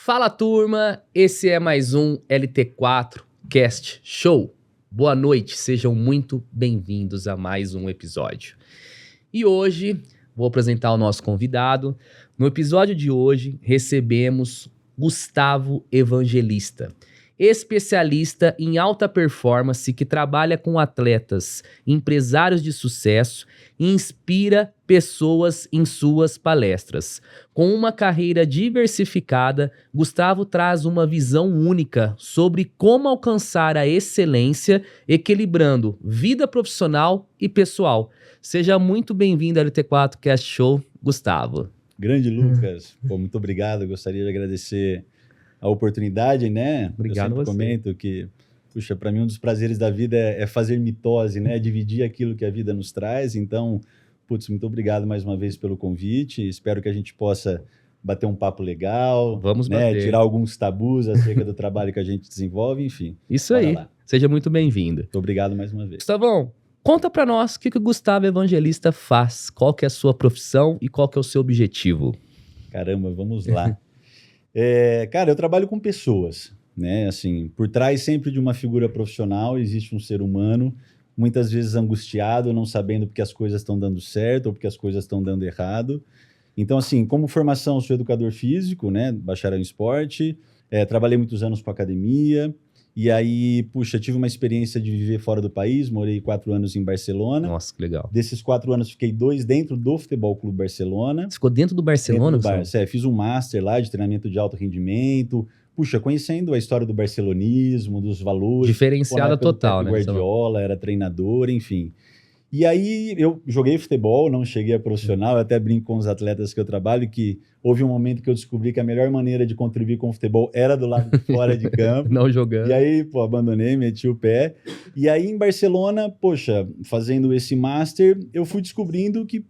Fala turma, esse é mais um LT4 Cast Show. Boa noite, sejam muito bem-vindos a mais um episódio. E hoje vou apresentar o nosso convidado. No episódio de hoje recebemos Gustavo Evangelista, especialista em alta performance que trabalha com atletas, empresários de sucesso e inspira pessoas em suas palestras. Com uma carreira diversificada, Gustavo traz uma visão única sobre como alcançar a excelência, equilibrando vida profissional e pessoal. Seja muito bem-vindo ao LT4 Cast Show, Gustavo. Grande Lucas, muito obrigado. Gostaria de agradecer a oportunidade, né? Obrigado Eu sempre comento que, puxa, para mim um dos prazeres da vida é fazer mitose, né? Dividir aquilo que a vida nos traz. Então, muito obrigado mais uma vez pelo convite. Espero que a gente possa bater um papo legal. Vamos né? bater. Tirar alguns tabus acerca do trabalho que a gente desenvolve, enfim. Isso aí. Lá. Seja muito bem-vindo. Muito obrigado mais uma vez. Gustavão, conta para nós o que o Gustavo Evangelista faz. Qual que é a sua profissão e qual que é o seu objetivo? Caramba, vamos lá. Cara, eu trabalho com pessoas, né? Assim, por trás sempre de uma figura profissional existe um ser humano, muitas vezes angustiado, não sabendo porque as coisas estão dando certo ou porque as coisas estão dando errado. Então, assim, como formação, eu sou educador físico, né? Bacharel em esporte, trabalhei muitos anos com academia, e aí, tive uma experiência de viver fora do país, morei 4 anos em Barcelona. Nossa, que legal. Desses 4 anos, fiquei 2 dentro do Futebol Clube Barcelona. Você ficou dentro do Barcelona? Fiz um master lá de treinamento de alto rendimento. Conhecendo a história do barcelonismo, dos valores. Diferenciada total, né? Guardiola era treinador, enfim. E aí eu joguei futebol, não cheguei a profissional, eu até brinco com os atletas que eu trabalho que houve um momento que eu descobri que a melhor maneira de contribuir com o futebol era do lado de fora de campo. Não jogando. E aí, abandonei, meti o pé. E aí em Barcelona, fazendo esse master, eu fui descobrindo que,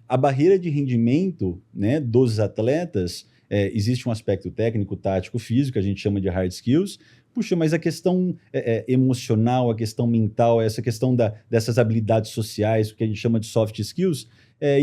a barreira de rendimento, né, dos atletas, existe um aspecto técnico, tático, físico, que a gente chama de hard skills. Mas a questão emocional, a questão mental, essa questão dessas habilidades sociais, o que a gente chama de soft skills,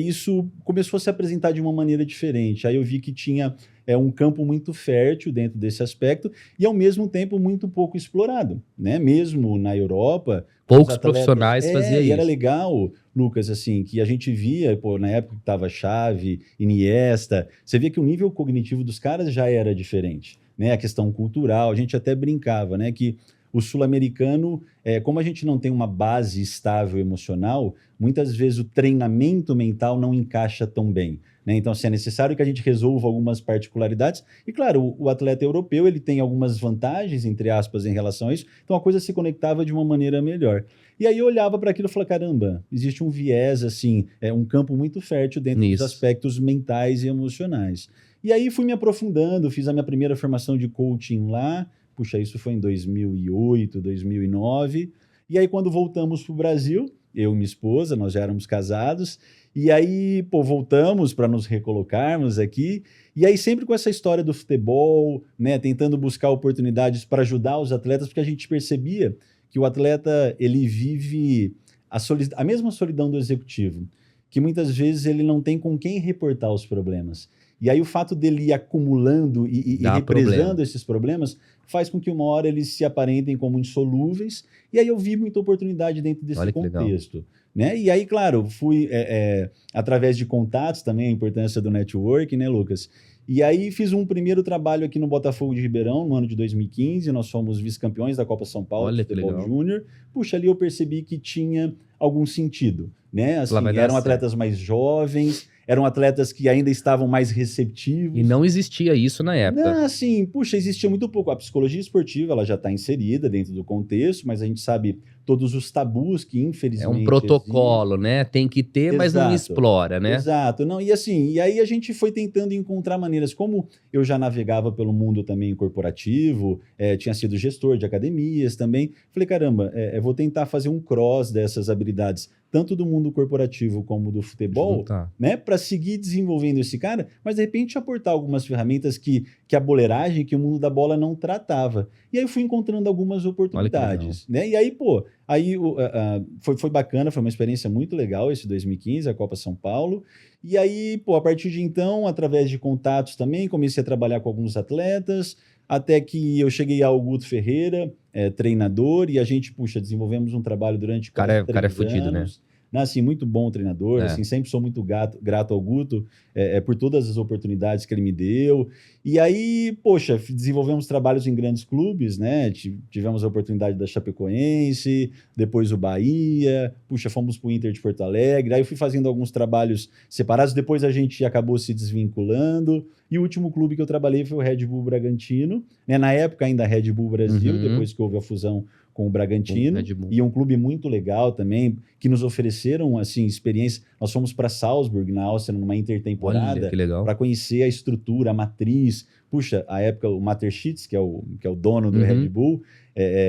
isso começou a se apresentar de uma maneira diferente. Aí eu vi que tinha um campo muito fértil dentro desse aspecto e, ao mesmo tempo, muito pouco explorado, né? Mesmo na Europa... Poucos profissionais faziam isso. E era legal, Lucas, assim, que a gente via, na época que estava Xavi, Iniesta, você via que o nível cognitivo dos caras já era diferente. Né, a questão cultural, a gente até brincava, né, que o sul-americano, como a gente não tem uma base estável emocional, muitas vezes o treinamento mental não encaixa tão bem. Né? Então, assim, é necessário que a gente resolva algumas particularidades. E, claro, o atleta europeu ele tem algumas vantagens, entre aspas, em relação a isso. Então, a coisa se conectava de uma maneira melhor. E aí eu olhava para aquilo e falava, caramba, existe um viés, assim, um campo muito fértil dentro dos aspectos mentais e emocionais. E aí fui me aprofundando, fiz a minha primeira formação de coaching lá, isso foi em 2008, 2009, e aí quando voltamos para o Brasil, eu e minha esposa, nós já éramos casados, e aí, voltamos para nos recolocarmos aqui, e aí sempre com essa história do futebol, né, tentando buscar oportunidades para ajudar os atletas, porque a gente percebia que o atleta, ele vive a mesma solidão do executivo, que muitas vezes ele não tem com quem reportar os problemas. E aí o fato dele ir acumulando e represando esses problemas faz com que uma hora eles se aparentem como insolúveis. E aí eu vi muita oportunidade dentro desse contexto. Né? E aí, claro, fui através de contatos também, a importância do network, né, Lucas? E aí fiz um primeiro trabalho aqui no Botafogo de Ribeirão, no ano de 2015. Nós fomos vice-campeões da Copa São Paulo de Futebol Júnior. Ali eu percebi que tinha algum sentido. Né? Assim, eram atletas mais jovens, eram atletas que ainda estavam mais receptivos. E não existia isso na época. Não, assim, existia muito pouco. A psicologia esportiva ela já está inserida dentro do contexto, mas a gente sabe todos os tabus que, infelizmente... É um protocolo, né? Tem que ter, mas não explora, né? Exato. Não, e assim, e aí a gente foi tentando encontrar maneiras. Como eu já navegava pelo mundo também corporativo, tinha sido gestor de academias também, falei, caramba, vou tentar fazer um cross dessas habilidades tanto do mundo corporativo como do futebol, né, para seguir desenvolvendo esse cara, mas de repente aportar algumas ferramentas que a boleiragem, que o mundo da bola não tratava. E aí eu fui encontrando algumas oportunidades, né? E aí, pô, foi bacana, foi uma experiência muito legal esse 2015, a Copa São Paulo. E aí, pô, a partir de então, através de contatos também, comecei a trabalhar com alguns atletas, até que eu cheguei ao Guto Ferreira, treinador, e a gente, desenvolvemos um trabalho durante quase 3 cara é fudido, anos. Né? Assim, muito bom treinador, assim, sempre sou muito grato ao Guto por todas as oportunidades que ele me deu. E aí, desenvolvemos trabalhos em grandes clubes, né? Tivemos a oportunidade da Chapecoense, depois o Bahia, fomos para o Inter de Porto Alegre, aí eu fui fazendo alguns trabalhos separados, depois a gente acabou se desvinculando, e o último clube que eu trabalhei foi o Red Bull Bragantino, né? Na época ainda Red Bull Brasil, depois que houve a fusão com o Bragantino, e um clube muito legal também, que nos ofereceram, assim, experiência. Nós fomos para Salzburg, na Áustria, numa intertemporada, para conhecer a estrutura, a matriz. A época, o Mateschitz, que é o dono do Red Bull,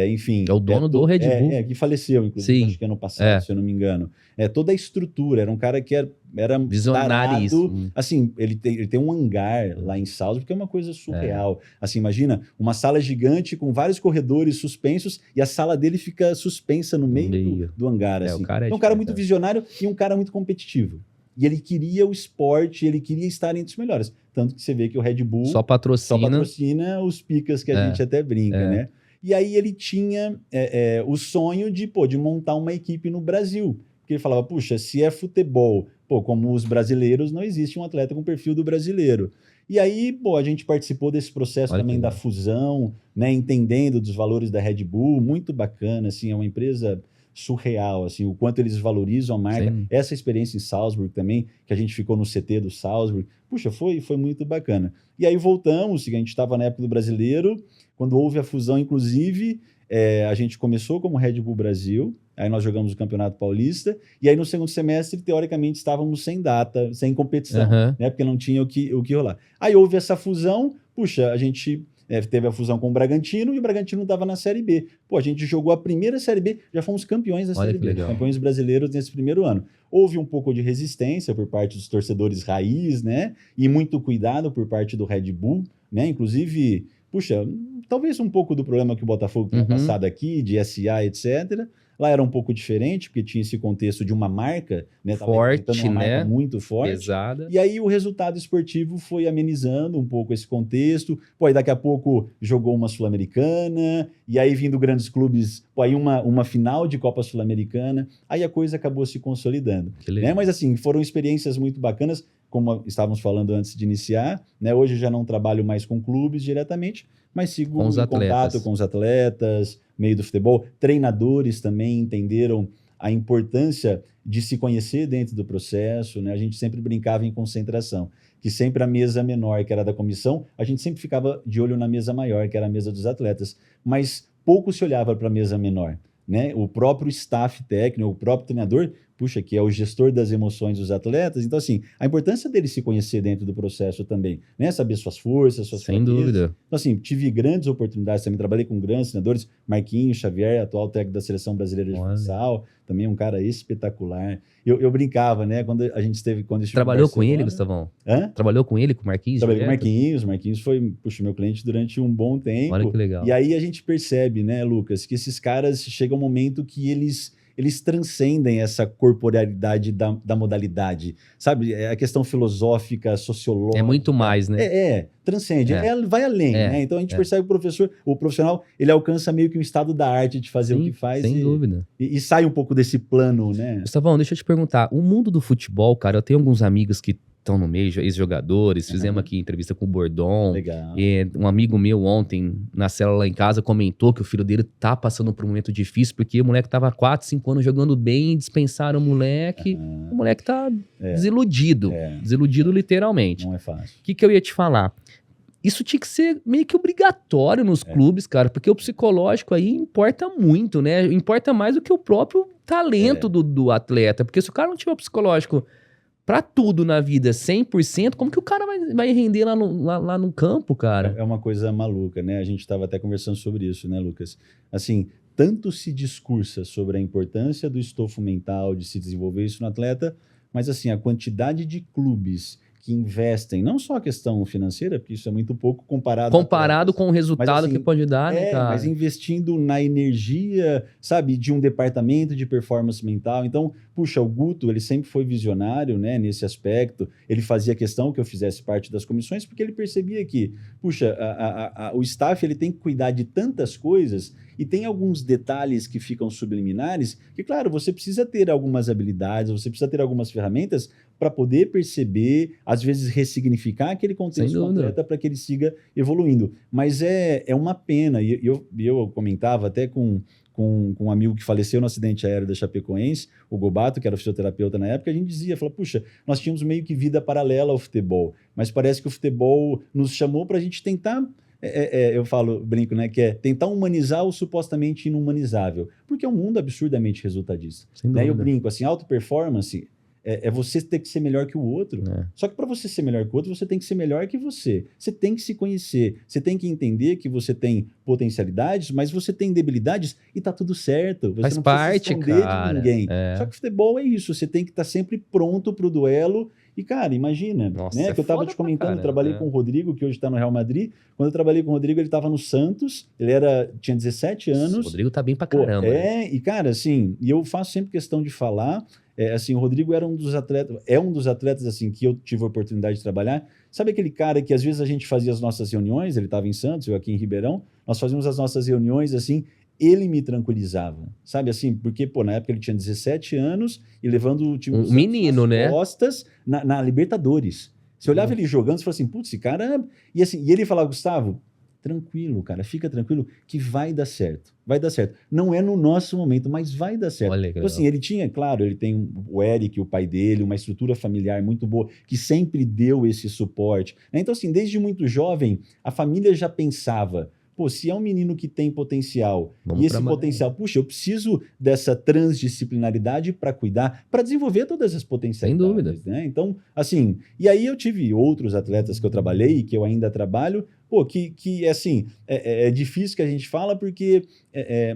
enfim... É o dono do Red Bull. Que faleceu, inclusive, acho que ano passado, se eu não me engano. Toda a estrutura, era um cara que era visionário. Assim, ele tem um hangar lá em Salzburg, que é uma coisa surreal. Assim, imagina, uma sala gigante com vários corredores suspensos e a sala dele fica suspensa no meio do hangar. Assim. Um cara muito visionário e um cara muito competitivo. E ele queria o esporte, ele queria estar entre os melhores. Tanto que você vê que o Red Bull só patrocina os picas que a gente até brinca, né? E aí ele tinha o sonho de montar uma equipe no Brasil. Porque ele falava, se é futebol, como os brasileiros, não existe um atleta com o perfil do brasileiro. E aí, a gente participou desse processo também da fusão, né, entendendo dos valores da Red Bull, muito bacana, assim, é uma empresa surreal, assim, o quanto eles valorizam a marca. Sim. Essa experiência em Salzburg também, que a gente ficou no CT do Salzburg, foi muito bacana. E aí voltamos, a gente estava na época do Brasileiro, quando houve a fusão, inclusive, a gente começou como Red Bull Brasil, aí nós jogamos o Campeonato Paulista, e aí no segundo semestre, teoricamente, estávamos sem data, sem competição, né, porque não tinha o que rolar. Aí houve essa fusão, a gente teve a fusão com o Bragantino, e o Bragantino estava na Série B. A gente jogou a primeira Série B, já fomos campeões da Série B, campeões brasileiros nesse primeiro ano. Houve um pouco de resistência por parte dos torcedores raiz, né, e muito cuidado por parte do Red Bull, né, inclusive, talvez um pouco do problema que o Botafogo tinha passado aqui, de SA, etc., lá era um pouco diferente, porque tinha esse contexto de uma marca, né? Forte, uma marca muito forte. Pesada. E aí o resultado esportivo foi amenizando um pouco esse contexto. Aí daqui a pouco jogou uma Sul-Americana, e aí vindo grandes clubes, aí uma final de Copa Sul-Americana, aí a coisa acabou se consolidando. Né? Mas assim, foram experiências muito bacanas, como estávamos falando antes de iniciar, né? Hoje eu já não trabalho mais com clubes diretamente, mas sigo em contato com os atletas, meio do futebol. Treinadores também entenderam a importância de se conhecer dentro do processo, né? A gente sempre brincava em concentração, que sempre a mesa menor, que era da comissão, a gente sempre ficava de olho na mesa maior, que era a mesa dos atletas, mas pouco se olhava para a mesa menor, né? O próprio staff técnico, o próprio treinador, que é o gestor das emoções dos atletas. Então, assim, a importância dele se conhecer dentro do processo também, né? Saber suas forças, suas fraquezas. Sem dúvida. Então, assim, tive grandes oportunidades também, trabalhei com grandes treinadores, Marquinhos Xavier, atual técnico da Seleção Brasileira de Futsal, também um cara espetacular. Eu brincava, né? Quando a gente esteve... Trabalhou com ele, Gustavão? Trabalhou com ele, com o Marquinhos? Trabalhei com o Marquinhos foi, meu cliente durante um bom tempo. Olha que legal. E aí a gente percebe, né, Lucas, que esses caras chegam um momento que eles transcendem essa corporealidade da modalidade, sabe? É a questão filosófica, sociológica. É muito mais, né? Transcende, vai além, né? Então a gente percebe que o profissional, ele alcança meio que o estado da arte de fazer o que faz. Sem dúvida. E sai um pouco desse plano, né? Gustavão, deixa eu te perguntar, o mundo do futebol, cara, eu tenho alguns amigos que estão no meio, ex-jogadores, fizemos aqui entrevista com o Bordon. Legal. E um amigo meu ontem, na célula lá em casa, comentou que o filho dele tá passando por um momento difícil, porque o moleque tava 4, 5 anos jogando bem, dispensaram o moleque. O moleque tá desiludido. Desiludido literalmente. Não é fácil. O que eu ia te falar? Isso tinha que ser meio que obrigatório nos clubes, cara, porque o psicológico aí importa muito, né? Importa mais do que o próprio talento do atleta, porque se o cara não tiver o psicológico pra tudo na vida 100%, como que o cara vai render lá no campo, cara? É uma coisa maluca, né? A gente estava até conversando sobre isso, né, Lucas? Assim, tanto se discursa sobre a importância do estofo mental, de se desenvolver isso no atleta, mas assim, a quantidade de clubes que investem, não só a questão financeira, porque isso é muito pouco comparado a Comparado atletas, com o mas resultado que assim, pode dar, né, mas cara? investindo na energia, sabe, de um departamento de performance mental. Então, puxa, o Guto, ele sempre foi visionário, né, nesse aspecto. Ele fazia questão que eu fizesse parte das comissões, porque ele percebia que, puxa, o staff, ele tem que cuidar de tantas coisas e tem alguns detalhes que ficam subliminares que, claro, você precisa ter algumas habilidades, você precisa ter algumas ferramentas para poder perceber, às vezes ressignificar aquele Sem contexto do dúvida. atleta para que ele siga evoluindo. Mas é uma pena, e eu comentava até com um amigo que faleceu no acidente aéreo da Chapecoense, o Gobato, que era o fisioterapeuta na época, a gente dizia, falou, puxa, nós tínhamos meio que vida paralela ao futebol, mas parece que o futebol nos chamou para a gente tentar, eu falo, brinco, né, que é tentar humanizar o supostamente inumanizável, porque é um mundo absurdamente resultadista. Sem Né? Eu dúvida. brinco, assim, alta performance é você ter que ser melhor que o outro. É. Só que para você ser melhor que o outro, você tem que ser melhor que você. Você tem que se conhecer. Você tem que entender que você tem potencialidades, mas você tem debilidades e tá tudo certo. Você Faz não precisa se parte, esconder de cara. ninguém. É. Só que futebol é isso. Você tem que estar sempre pronto pro duelo. E, cara, imagina, Nossa, né? é Que eu tava foda te pra comentando, eu caramba, trabalhei é. com o Rodrigo, que hoje tá no Real Madrid. Quando eu trabalhei com o Rodrigo, ele tava no Santos. Ele tinha 17 O anos. Rodrigo tá bem pra Pô, caramba, né? e cara, assim, e eu faço sempre questão de falar, assim, o Rodrigo era um dos atletas, assim, que eu tive a oportunidade de trabalhar. Sabe aquele cara que às vezes a gente fazia as nossas reuniões, ele estava em Santos, eu aqui em Ribeirão, nós fazíamos as nossas reuniões, assim, ele me tranquilizava, sabe assim, porque, pô, na época ele tinha 17 anos e levando o time do Um Santos menino, nas né? costas na Libertadores. Você olhava ele jogando, você falava assim, putz, esse cara... E, assim, e ele falava, Gustavo, tranquilo, cara, fica tranquilo que vai dar certo. Vai dar certo. Não é no nosso momento, mas vai dar certo. Olha que Então, assim, ele tinha, claro, ele tem o Eric, o pai dele, uma estrutura familiar muito boa, que sempre deu esse suporte. Né? Então, assim, desde muito jovem, a família já pensava, pô, se é um menino que tem potencial, Vamos e esse trabalhar. potencial, puxa, eu preciso dessa transdisciplinaridade para cuidar, para desenvolver todas as potencialidades. Sem dúvida. Né? Então, assim, e aí eu tive outros atletas que eu trabalhei e que eu ainda trabalho, pô, que assim, é difícil que a gente fala porque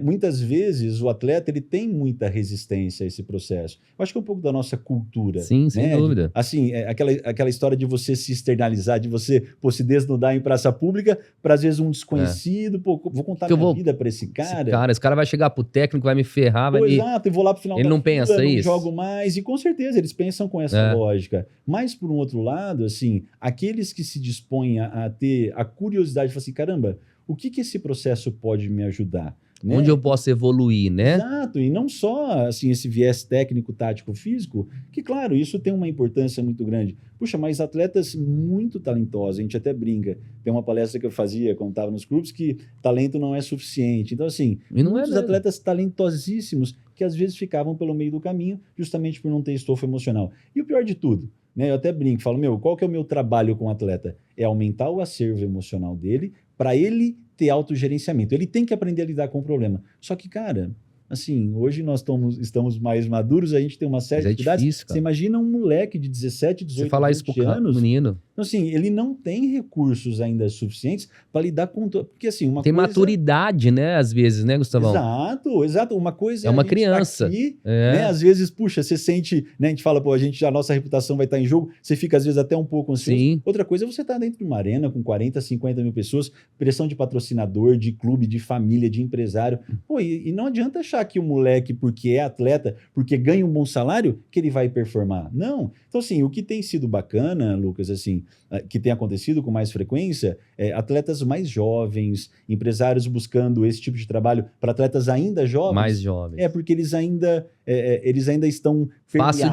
muitas vezes o atleta ele tem muita resistência a esse processo. Eu acho que é um pouco da nossa cultura. Sim, sem né? dúvida. Assim, aquela história de você se externalizar, de você se desnudar em praça pública para às vezes um desconhecido, pô, vou contar minha vida para esse cara. Esse cara vai chegar pro técnico, vai me ferrar, vai Pô, me... exato, e vou lá pro final Ele da não fila, pensa não isso? jogo mais, e com certeza eles pensam com essa lógica. Mas, por um outro lado, assim, aqueles que se dispõem a ter a curiosidade, falam assim, caramba, o que esse processo pode me ajudar? Né? Onde eu posso evoluir, né? Exato, e não só assim esse viés técnico, tático, físico, que claro, isso tem uma importância muito grande. Puxa, mas atletas muito talentosos, a gente até brinca. Tem uma palestra que eu fazia quando estava nos clubes que talento não é suficiente. Então, assim, E não muitos é mesmo. atletas talentosíssimos que às vezes ficavam pelo meio do caminho justamente por não ter estofo emocional. E o pior de tudo, né? Eu até brinco, falo, qual que é o meu trabalho com o atleta? É aumentar o acervo emocional dele para ele ter autogerenciamento. Ele tem que aprender a lidar com o problema. Só que, cara, assim, hoje nós estamos mais maduros, a gente tem uma série Mas de dificuldades. difícil, cara. Você imagina um moleque de 17, 18, Você falar isso 20 pro anos, menino. então, assim, ele não tem recursos ainda suficientes para lidar com... Porque, assim, uma Tem coisa... maturidade, né? Às vezes, né, Gustavão? Exato. Uma coisa É uma a gente tá criança. aqui, né? Às vezes, puxa, você sente, né? A gente fala, pô, a nossa reputação vai estar em jogo, você fica às vezes até um pouco ansioso. Sim. Outra coisa é você estar dentro de uma arena com 40, 50 mil pessoas, pressão de patrocinador, de clube, de família, de empresário. Pô, e não adianta achar que o moleque, porque é atleta, porque ganha um bom salário, que ele vai performar. Não. Então, assim, o que tem sido bacana, Lucas, assim, que tem acontecido com mais frequência, atletas mais jovens, empresários buscando esse tipo de trabalho para atletas ainda jovens. Mais jovens. Porque eles ainda estão fácil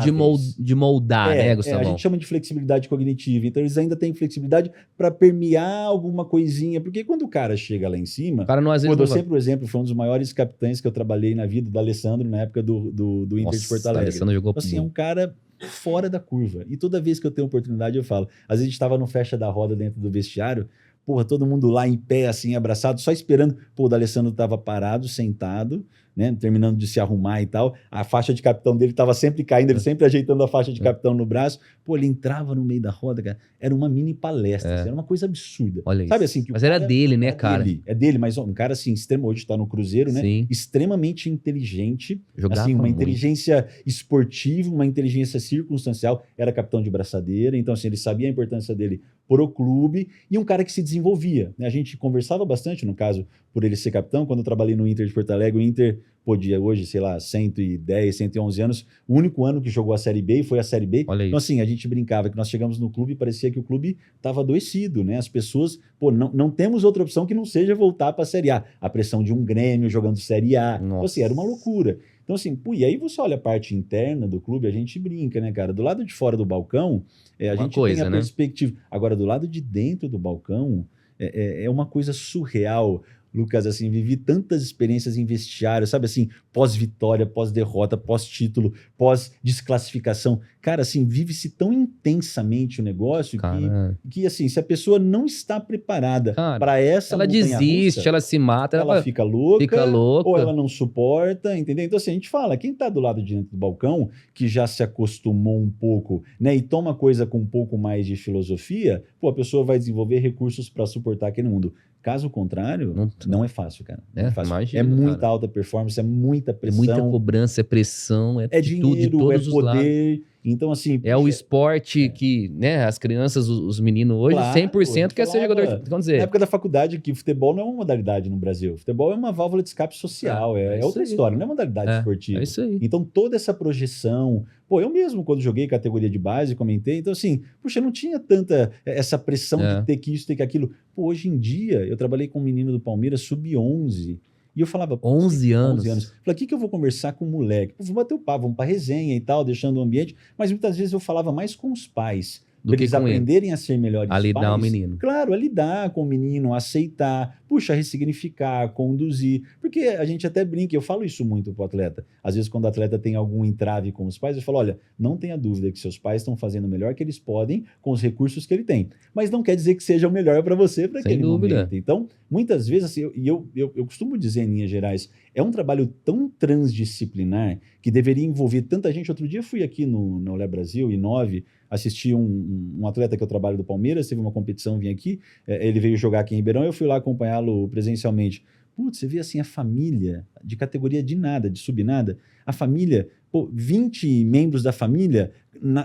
de moldar, né, Gustavão? A gente chama de flexibilidade cognitiva. Então, eles ainda têm flexibilidade para permear alguma coisinha. Porque quando o cara chega lá em cima... O cara não, às vezes, eu dou sempre o exemplo, foi um dos maiores capitães que eu trabalhei na vida, do Alessandro, na época do Inter de Porto Alegre. O Alessandro jogou assim, é um cara fora da curva. E toda vez que eu tenho oportunidade, eu falo. Às vezes a gente estava no fecha da roda dentro do vestiário, porra, todo mundo lá em pé, assim, abraçado, só esperando. Pô, o D'Alessandro estava parado, sentado, né, terminando de se arrumar e tal, a faixa de capitão dele estava sempre caindo, ele sempre ajeitando a faixa de capitão no braço. Pô, ele entrava no meio da roda, cara, era uma mini palestra, assim, era uma coisa absurda. Olha Sabe isso. assim, que Mas era dele, né, cara? É dele, mas ó, um cara assim, hoje está no Cruzeiro, né? Sim. Extremamente inteligente, Jogava assim, uma muito. inteligência esportiva, uma inteligência circunstancial, era capitão de braçadeira, então assim, ele sabia a importância dele pro clube, e um cara que se desenvolvia, né? A gente conversava bastante, no caso, por ele ser capitão, quando eu trabalhei no Inter de Porto Alegre, o Inter podia hoje, sei lá, 110, 111 anos, o único ano que jogou a Série B e foi a Série B. Olha Então, isso. assim, a gente brincava que nós chegamos no clube e parecia que o clube estava adoecido, né? As pessoas, pô, não temos outra opção que não seja voltar para a Série A. A pressão de um Grêmio jogando Série A. Então, assim, era uma loucura. Então, assim, pô, e aí você olha a parte interna do clube, a gente brinca, né, cara? Do lado de fora do balcão, a Uma gente coisa, tem a né? perspectiva. Agora, do lado de dentro do balcão, é uma coisa surreal. Lucas, assim, vivi tantas experiências em vestiário, sabe assim, pós-vitória, pós-derrota, pós-título, pós-desclassificação. Cara, assim, vive-se tão intensamente o negócio Cara, que, assim, se a pessoa não está preparada cara, para essa ela desiste, montanha-russa, ela se mata, ela fica louca, fica louca. ou ela não suporta, entendeu? Então, assim, a gente fala, quem está do lado de dentro do balcão, que já se acostumou um pouco, né, e toma coisa com um pouco mais de filosofia, pô, a pessoa vai desenvolver recursos para suportar aquele mundo. Caso contrário, não é fácil, cara. Não é fácil. Imagino, é muita cara. alta performance, é muita É pressão. muita cobrança, é pressão, é de tudo, de dinheiro, todos os lados. poder. Então, assim... É o esporte que, né, as crianças, os meninos hoje, Claro, 100% quer ser jogador de... Vamos dizer, Na época da faculdade, que futebol não é uma modalidade no Brasil. Futebol é uma válvula de escape social, é isso outra aí. história, não é modalidade esportiva. É isso aí. Então, toda essa projeção... Pô, eu mesmo, quando joguei categoria de base, comentei, então assim, puxa, não tinha tanta essa pressão de ter que isso, ter que aquilo. Pô, hoje em dia, eu trabalhei com um menino do Palmeiras, sub-11, e eu falava... 11 anos. Falei, o que eu vou conversar com o moleque? Pô, vamos bater o papo, vamos pra resenha e tal, deixando o ambiente, mas muitas vezes eu falava mais com os pais, Do que eles com aprenderem a ser melhores a lidar pais. o menino. Claro, a lidar com o menino, a aceitar, puxa, a ressignificar, conduzir. Porque a gente até brinca, eu falo isso muito pro atleta. Às vezes, quando o atleta tem algum entrave com os pais, eu falo, olha, não tenha dúvida que seus pais estão fazendo o melhor que eles podem com os recursos que ele tem. Mas não quer dizer que seja o melhor para você para aquele momento. Então, muitas vezes, assim, eu costumo dizer em linhas gerais, é um trabalho tão transdisciplinar que deveria envolver tanta gente. Outro dia eu fui aqui no Olé Brasil, I9, assisti um atleta que eu trabalho do Palmeiras, teve uma competição, vim aqui, ele veio jogar aqui em Ribeirão, eu fui lá acompanhá-lo presencialmente. Putz, você vê assim a família, de categoria de nada, de subnada, a família, pô, 20 membros da família,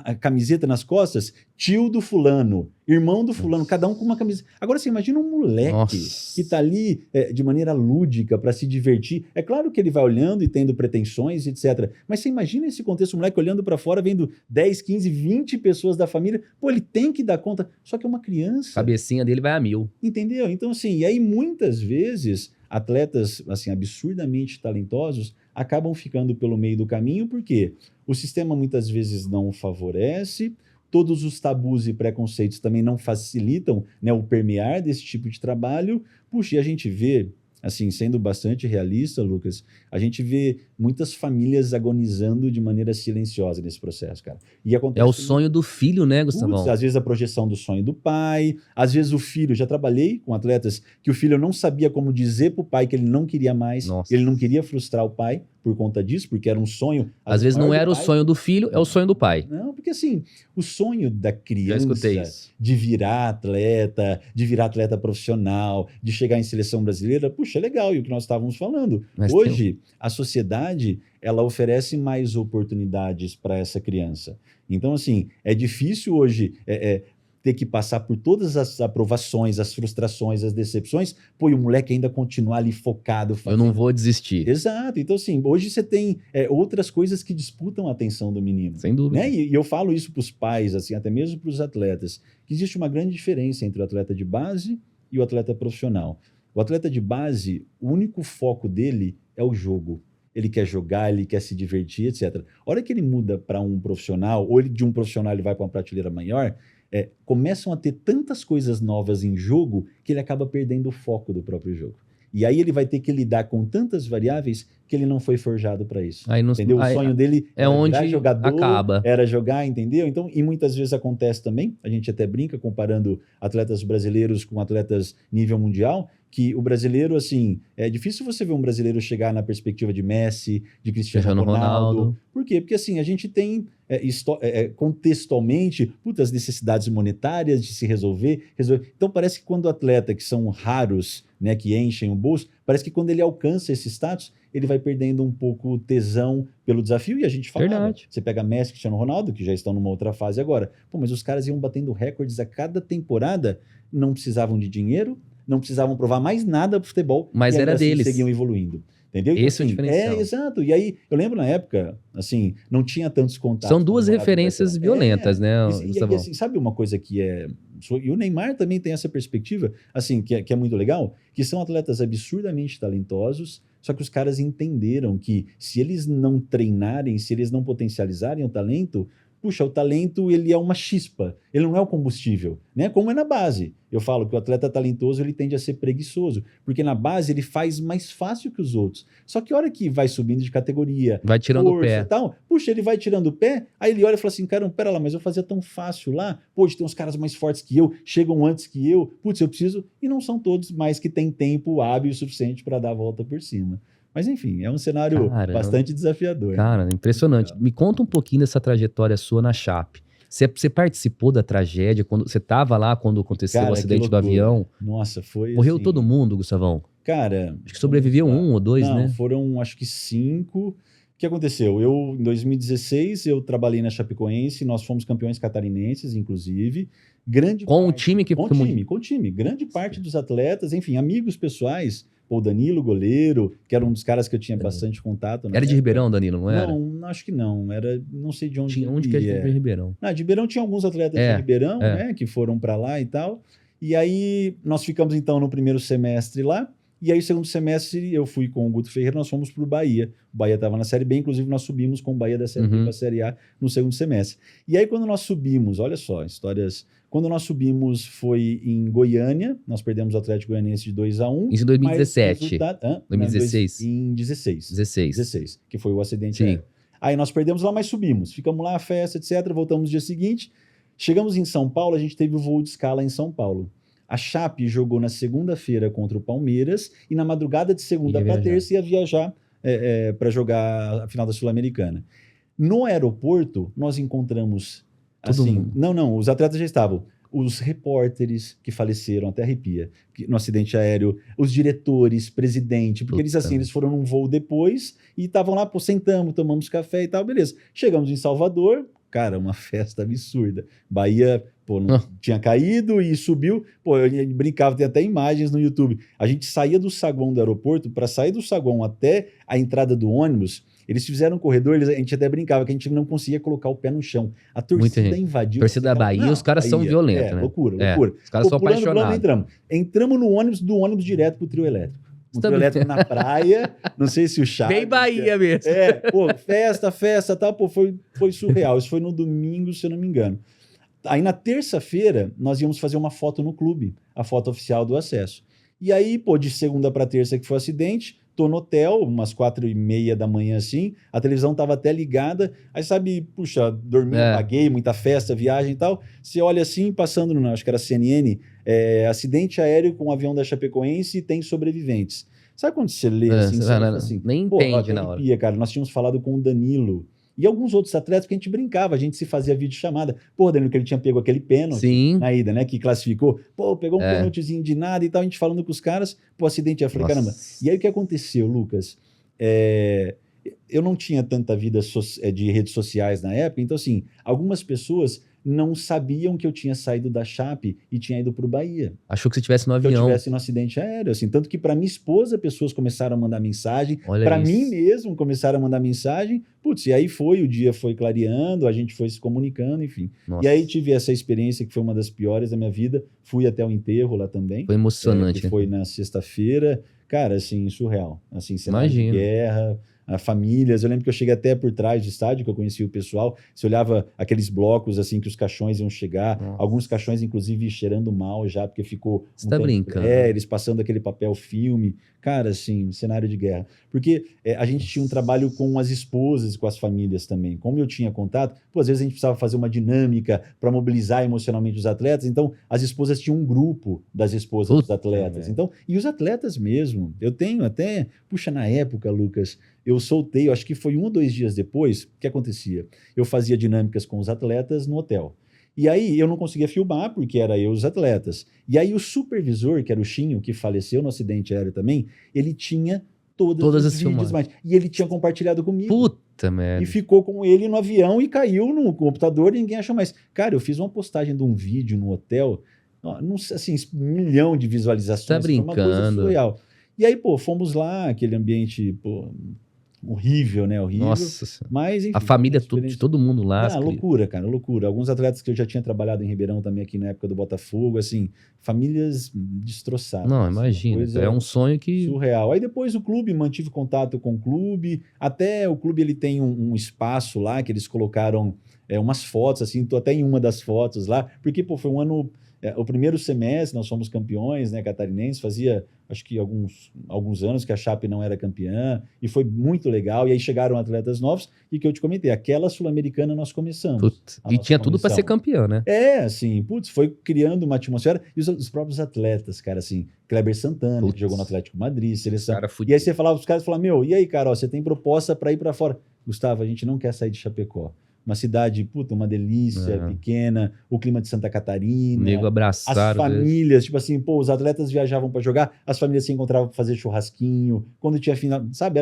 a camiseta nas costas, tio do fulano, irmão do fulano, cada um com uma camiseta. Agora você imagina um moleque que tá ali de maneira lúdica para se divertir. É claro que ele vai olhando e tendo pretensões, etc. Mas você imagina esse contexto, o moleque olhando para fora, vendo 10, 15, 20 pessoas da família, pô, ele tem que dar conta, só que é uma criança. A cabecinha dele vai a 1000. Entendeu? Então, assim, e aí muitas vezes atletas, assim, absurdamente talentosos acabam ficando pelo meio do caminho, porque o sistema muitas vezes não favorece, todos os tabus e preconceitos também não facilitam, né, o permear desse tipo de trabalho. Puxa, e a gente vê, assim, sendo bastante realista, Lucas, a gente vê muitas famílias agonizando de maneira silenciosa nesse processo, cara. E acontece é o sonho do filho, né, Gustavão? Às vezes a projeção do sonho do pai, às vezes o filho, já trabalhei com atletas que o filho não sabia como dizer pro pai que ele não queria mais, ele não queria frustrar o pai por conta disso, porque era um sonho. Às vezes não era o sonho do filho, é o sonho do pai. Não, porque assim, o sonho da criança Já escutei isso. de virar atleta profissional, de chegar em seleção brasileira, puxa, é legal, e o que nós estávamos falando. Mas hoje, a sociedade, ela oferece mais oportunidades para essa criança. Então, assim, é difícil hoje ter que passar por todas as aprovações, as frustrações, as decepções, pô, e o moleque ainda continuar ali focado. Fazendo... Eu não vou desistir. Exato. Então, assim, hoje você tem outras coisas que disputam a atenção do menino. Sem dúvida. Né? E eu falo isso para os pais, assim, até mesmo para os atletas, que existe uma grande diferença entre o atleta de base e o atleta profissional. O atleta de base, o único foco dele é o jogo. Ele quer jogar, ele quer se divertir, etc. A hora que ele muda para um profissional, ou de um profissional ele vai para uma prateleira maior, começam a ter tantas coisas novas em jogo que ele acaba perdendo o foco do próprio jogo. E aí ele vai ter que lidar com tantas variáveis que ele não foi forjado para isso. Aí não, Entendeu? O sonho dele é era onde virar jogador, acaba. era jogar, entendeu? Então, e muitas vezes acontece também, a gente até brinca comparando atletas brasileiros com atletas nível mundial, que o brasileiro, assim, é difícil você ver um brasileiro chegar na perspectiva de Messi, de Cristiano Ronaldo. Por quê? Porque, assim, a gente tem contextualmente, as necessidades monetárias de se resolver. Então, parece que quando atleta, que são raros, né, que enchem o bolso, parece que quando ele alcança esse status, ele vai perdendo um pouco o tesão pelo desafio, e a gente fala, você pega Messi e Cristiano Ronaldo, que já estão numa outra fase agora, mas os caras iam batendo recordes a cada temporada, não precisavam de dinheiro, não precisavam provar mais nada pro futebol, mas era assim, deles. Seguiam evoluindo. Entendeu? Então, esse é o diferencial. Exato. E aí, eu lembro na época, assim, não tinha tantos contatos. São duas referências violentas, né? E assim, sabe uma coisa que é... E o Neymar também tem essa perspectiva, assim, que é muito legal, que são atletas absurdamente talentosos, só que os caras entenderam que se eles não treinarem, se eles não potencializarem o talento, o talento ele é uma chispa, ele não é o combustível, né? Como é na base. Eu falo que o atleta talentoso ele tende a ser preguiçoso, porque na base ele faz mais fácil que os outros. Só que a hora que vai subindo de categoria, vai tirando o pé. Tal, ele vai tirando o pé, aí ele olha e fala assim, cara, pera lá, mas eu fazia tão fácil lá, tem uns caras mais fortes que eu, chegam antes que eu preciso, e não são todos mais que têm tempo hábil o suficiente para dar a volta por cima. Mas enfim, é um cenário bastante desafiador. Cara, né? Impressionante. Me conta um pouquinho dessa trajetória sua na Chape. Você participou da tragédia? Você estava lá quando aconteceu o acidente do avião? Nossa, foi Morreu assim... todo mundo, Gustavão? Cara... Acho que sobreviveu 1 ou 2, né? Não, foram acho que 5. O que aconteceu? Em 2016, eu trabalhei na Chapecoense, nós fomos campeões catarinenses, inclusive. Com o time que... Com o time. Grande parte dos atletas, enfim, amigos pessoais... O Danilo, goleiro, que era um dos caras que eu tinha bastante contato. Era de Ribeirão, Danilo, não era? Não, acho que não. Era, não sei de onde. Tinha onde que era de Ribeirão. Não, de Ribeirão tinha alguns atletas de Ribeirão, né, que foram para lá e tal. E aí nós ficamos então no primeiro semestre lá. E aí, segundo semestre, eu fui com o Guto Ferreira, nós fomos para o Bahia. O Bahia estava na Série B, inclusive nós subimos com o Bahia da Série B para a Série A no segundo semestre. E aí, quando nós subimos, olha só, histórias... Quando nós subimos foi em Goiânia, nós perdemos o Atlético Goianiense de 2-1. Isso em 2017. 2016. Em 16, que foi o acidente aéreo. Aí nós perdemos lá, mas subimos. Ficamos lá, festa, etc. Voltamos no dia seguinte. Chegamos em São Paulo, a gente teve o voo de escala em São Paulo. A Chape jogou na segunda-feira contra o Palmeiras e na madrugada de segunda para terça ia viajar para jogar a final da Sul-Americana. No aeroporto, nós encontramos... Assim, não, os atletas já estavam. Os repórteres que faleceram, até arrepia, no acidente aéreo, os diretores, presidente, porque eles foram num voo depois e estavam lá, sentamos, tomamos café e tal, beleza. Chegamos em Salvador, cara, uma festa absurda. Bahia, não tinha caído e subiu. Eu brincava, tem até imagens no YouTube. A gente saía do saguão do aeroporto, para sair do saguão até a entrada do ônibus, eles fizeram um corredor, a gente até brincava que a gente não conseguia colocar o pé no chão. A torcida invadiu. A torcida da Bahia, os caras são violentos, né? Loucura. Os caras são apaixonados. Entramos no ônibus direto pro trio elétrico. Um trio elétrico na praia, não sei se o Chaves... Bem Bahia mesmo. Festa, tal, foi surreal. Isso foi no domingo, se eu não me engano. Aí na terça-feira, nós íamos fazer uma foto no clube, a foto oficial do acesso. E aí, de segunda para terça que foi o acidente... Tô no hotel, umas 4:30 da manhã assim, a televisão tava até ligada, aí sabe, dormi, paguei, muita festa, viagem e tal, você olha assim, passando no, acho que era CNN, acidente aéreo com um avião da Chapecoense e tem sobreviventes. Sabe quando você lê assim, você assim, nem entende na hora. Cara, nós tínhamos falado com o Danilo, e alguns outros atletas, porque a gente brincava, a gente se fazia videochamada. Danilo, que ele tinha pego aquele pênalti na ida, né? Que classificou. Pegou um pênaltizinho de nada e tal, a gente falando com os caras, acidente. Eu falei, caramba. E aí o que aconteceu, Lucas? Eu não tinha tanta vida de redes sociais na época, então assim, algumas pessoas não sabiam que eu tinha saído da Chape e tinha ido para o Bahia. Achou que você estivesse no avião. Que eu estivesse no acidente aéreo, assim. Tanto que para minha esposa, pessoas começaram a mandar mensagem. Para mim mesmo, começaram a mandar mensagem. E aí o dia foi clareando, a gente foi se comunicando, enfim. Nossa. E aí tive essa experiência que foi uma das piores da minha vida. Fui até o enterro lá também. Foi emocionante. Que foi na sexta-feira. Cara, assim, surreal. Assim, cenário de guerra... famílias. Eu lembro que eu cheguei até por trás do estádio, que eu conhecia o pessoal. Você olhava aqueles blocos assim que os caixões iam chegar, alguns caixões inclusive cheirando mal já, porque ficou Você tá brincando. eles passando aquele papel filme. Cara, assim, cenário de guerra. Porque a gente tinha um trabalho com as esposas, com as famílias também. Como eu tinha contato, pô, às vezes a gente precisava fazer uma dinâmica para mobilizar emocionalmente os atletas. Então, as esposas tinham um grupo das esposas dos atletas. Então, e os atletas mesmo. Eu tenho até... Puxa, na época, Lucas, eu soltei, eu acho que foi 1 ou 2 dias depois, o que acontecia? Eu fazia dinâmicas com os atletas no hotel. E aí eu não conseguia filmar, porque era eu e os atletas. E aí o supervisor, que era o Chinho, que faleceu no acidente aéreo também, ele tinha todas os vídeos mais. E ele tinha compartilhado comigo. Puta merda. E ficou com ele no avião e caiu no computador e ninguém achou mais. Cara, eu fiz uma postagem de um vídeo no hotel, não sei, assim, 1 milhão de visualizações. Tá brincando. Foi uma coisa surreal. E aí, pô, fomos lá, aquele ambiente, pô... horrível, né? Horrível. Nossa. Mas, enfim, a família de todo mundo lá. Loucura, cara, loucura. Alguns atletas que eu já tinha trabalhado em Ribeirão também aqui na época do Botafogo, assim, famílias destroçadas. Não, imagina. É um sonho que... surreal. Aí depois o clube, mantive contato com o clube. Até o clube, ele tem um espaço lá que eles colocaram umas fotos, assim, tô até em uma das fotos lá, porque, pô, foi um ano... o primeiro semestre, nós fomos campeões, né, catarinenses, fazia, acho que alguns anos que a Chape não era campeã, e foi muito legal, e aí chegaram atletas novos, e que eu te comentei, aquela Sul-Americana nós começamos. E tinha tudo para ser campeão, né? Assim, foi criando uma atmosfera, e os próprios atletas, cara, assim, Kleber Santana, que jogou no Atlético Madrid, seleção, e aí você falava, os caras falavam, meu, e aí, cara, ó, você tem proposta para ir para fora? Gustavo, a gente não quer sair de Chapecó. Uma cidade, puta, uma delícia, pequena, o clima de Santa Catarina. Nego abraçaram. As famílias, tipo assim, pô, os atletas viajavam para jogar, as famílias se encontravam para fazer churrasquinho, quando tinha final, sabe,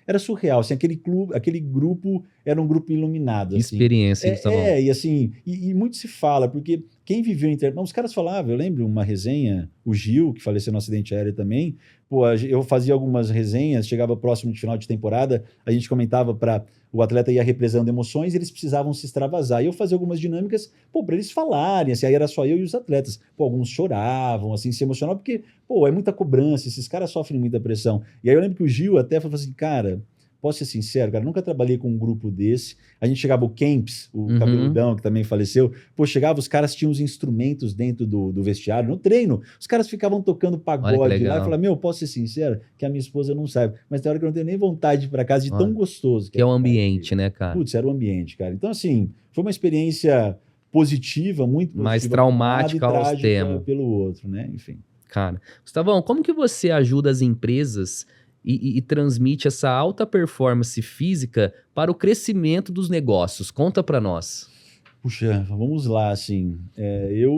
era surreal, assim, aquele grupo era um grupo iluminado. Assim. Experiência. E assim, e muito se fala, porque quem viveu os caras falavam, eu lembro uma resenha, o Gil, que faleceu no acidente aéreo também, pô, eu fazia algumas resenhas, chegava próximo de final de temporada, a gente comentava para o atleta ia represando emoções, eles precisavam se extravasar. E eu fazia algumas dinâmicas, pô, para eles falarem, assim, aí era só eu e os atletas. Pô, alguns choravam, assim, se emocionavam, porque, pô, é muita cobrança, esses caras sofrem muita pressão. E aí eu lembro que o Gil até falou assim, cara, posso ser sincero, cara, nunca trabalhei com um grupo desse. A gente chegava, o Kempis, o cabeludão, que também faleceu, pô, chegava, os caras tinham os instrumentos dentro do vestiário, no treino, os caras ficavam tocando pagode lá, e falava, meu, posso ser sincero, que a minha esposa não sabe, mas tem hora que eu não tenho nem vontade de ir pra casa, de tão gostoso. Que é o ambiente, né, cara? Putz, era o ambiente, cara. Então, assim, foi uma experiência positiva, muito positiva. Mais traumática aos tempos. Pelo outro, né, enfim. Cara, Gustavão, como que você ajuda as empresas e transmite essa alta performance física para o crescimento dos negócios? Conta para nós. Puxa, vamos lá, assim,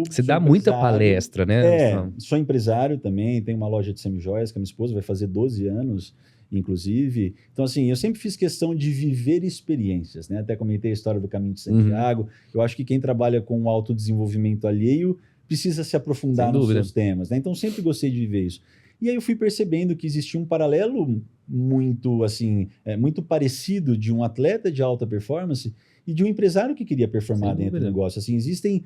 Você dá muita palestra, né? Sou empresário também, tenho uma loja de semijoias que a minha esposa vai fazer 12 anos, inclusive. Então, assim, eu sempre fiz questão de viver experiências, né? Até comentei a história do Caminho de Santiago. Eu acho que quem trabalha com autodesenvolvimento alheio precisa se aprofundar nos seus temas, né? Então, sempre gostei de viver isso. E aí eu fui percebendo que existia um paralelo muito, assim, muito parecido de um atleta de alta performance e de um empresário que queria performar dentro do negócio. Assim, existem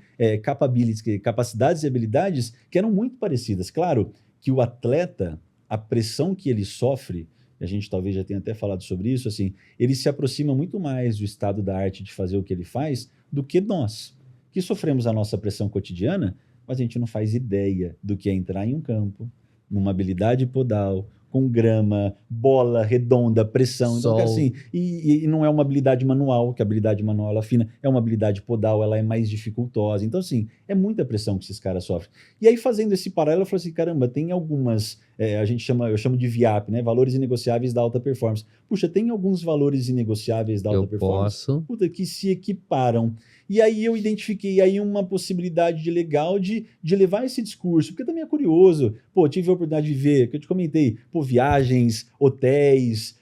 capacidades e habilidades que eram muito parecidas. Claro que o atleta, a pressão que ele sofre, a gente talvez já tenha até falado sobre isso, assim, ele se aproxima muito mais do estado da arte de fazer o que ele faz do que nós, que sofremos a nossa pressão cotidiana, mas a gente não faz ideia do que é entrar em um campo, numa habilidade podal, com grama, bola redonda, pressão. Então, assim, e não é uma habilidade manual, que a habilidade manual ela fina, é uma habilidade podal, ela é mais dificultosa. Então, assim, é muita pressão que esses caras sofrem. E aí, fazendo esse paralelo, eu falei assim, caramba, tem algumas, eu chamo de VIAP, né? Valores inegociáveis da alta performance. Puxa, tem alguns valores inegociáveis da alta performance puta, que se equiparam. E aí eu identifiquei aí uma possibilidade legal de levar esse discurso, porque também é curioso. Pô, tive a oportunidade de ver, que eu te comentei, pô, viagens, hotéis,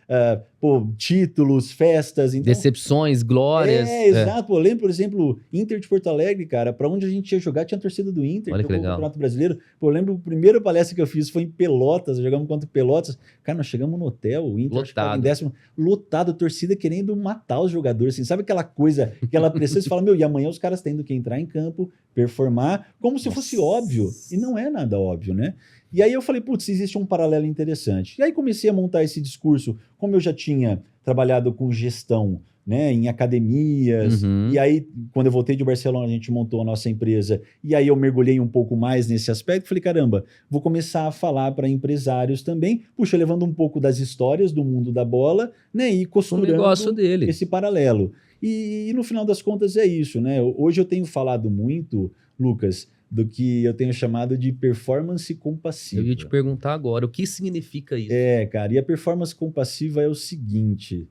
títulos, festas. Então, decepções, glórias. Exato. Pô, eu lembro, por exemplo, Inter de Porto Alegre, cara, para onde a gente ia jogar, tinha a torcida do Inter, olha que legal. O Campeonato Brasileiro. Pô, eu lembro, a primeira palestra que eu fiz foi em Pelotas, jogamos contra Pelotas. Cara, nós chegamos no hotel, o Inter lotado. Em 10º, lotado, a torcida querendo matar os jogadores, assim, sabe aquela coisa, aquela pressão, você fala, meu, e amanhã os caras tendo que entrar em campo, performar, como se fosse óbvio, e não é nada óbvio, né? E aí eu falei, putz, existe um paralelo interessante. E aí comecei a montar esse discurso, como eu já tinha trabalhado com gestão, né, em academias, e aí, quando eu voltei de Barcelona, a gente montou a nossa empresa, e aí eu mergulhei um pouco mais nesse aspecto, falei, caramba, vou começar a falar para empresários também, puxa, levando um pouco das histórias do mundo da bola, né, e costurando o negócio dele. esse paralelo. E no final das contas é isso, né, hoje eu tenho falado muito, Lucas, do que eu tenho chamado de performance compassiva. Eu ia te perguntar agora, o que significa isso? Cara, e a performance compassiva é o seguinte...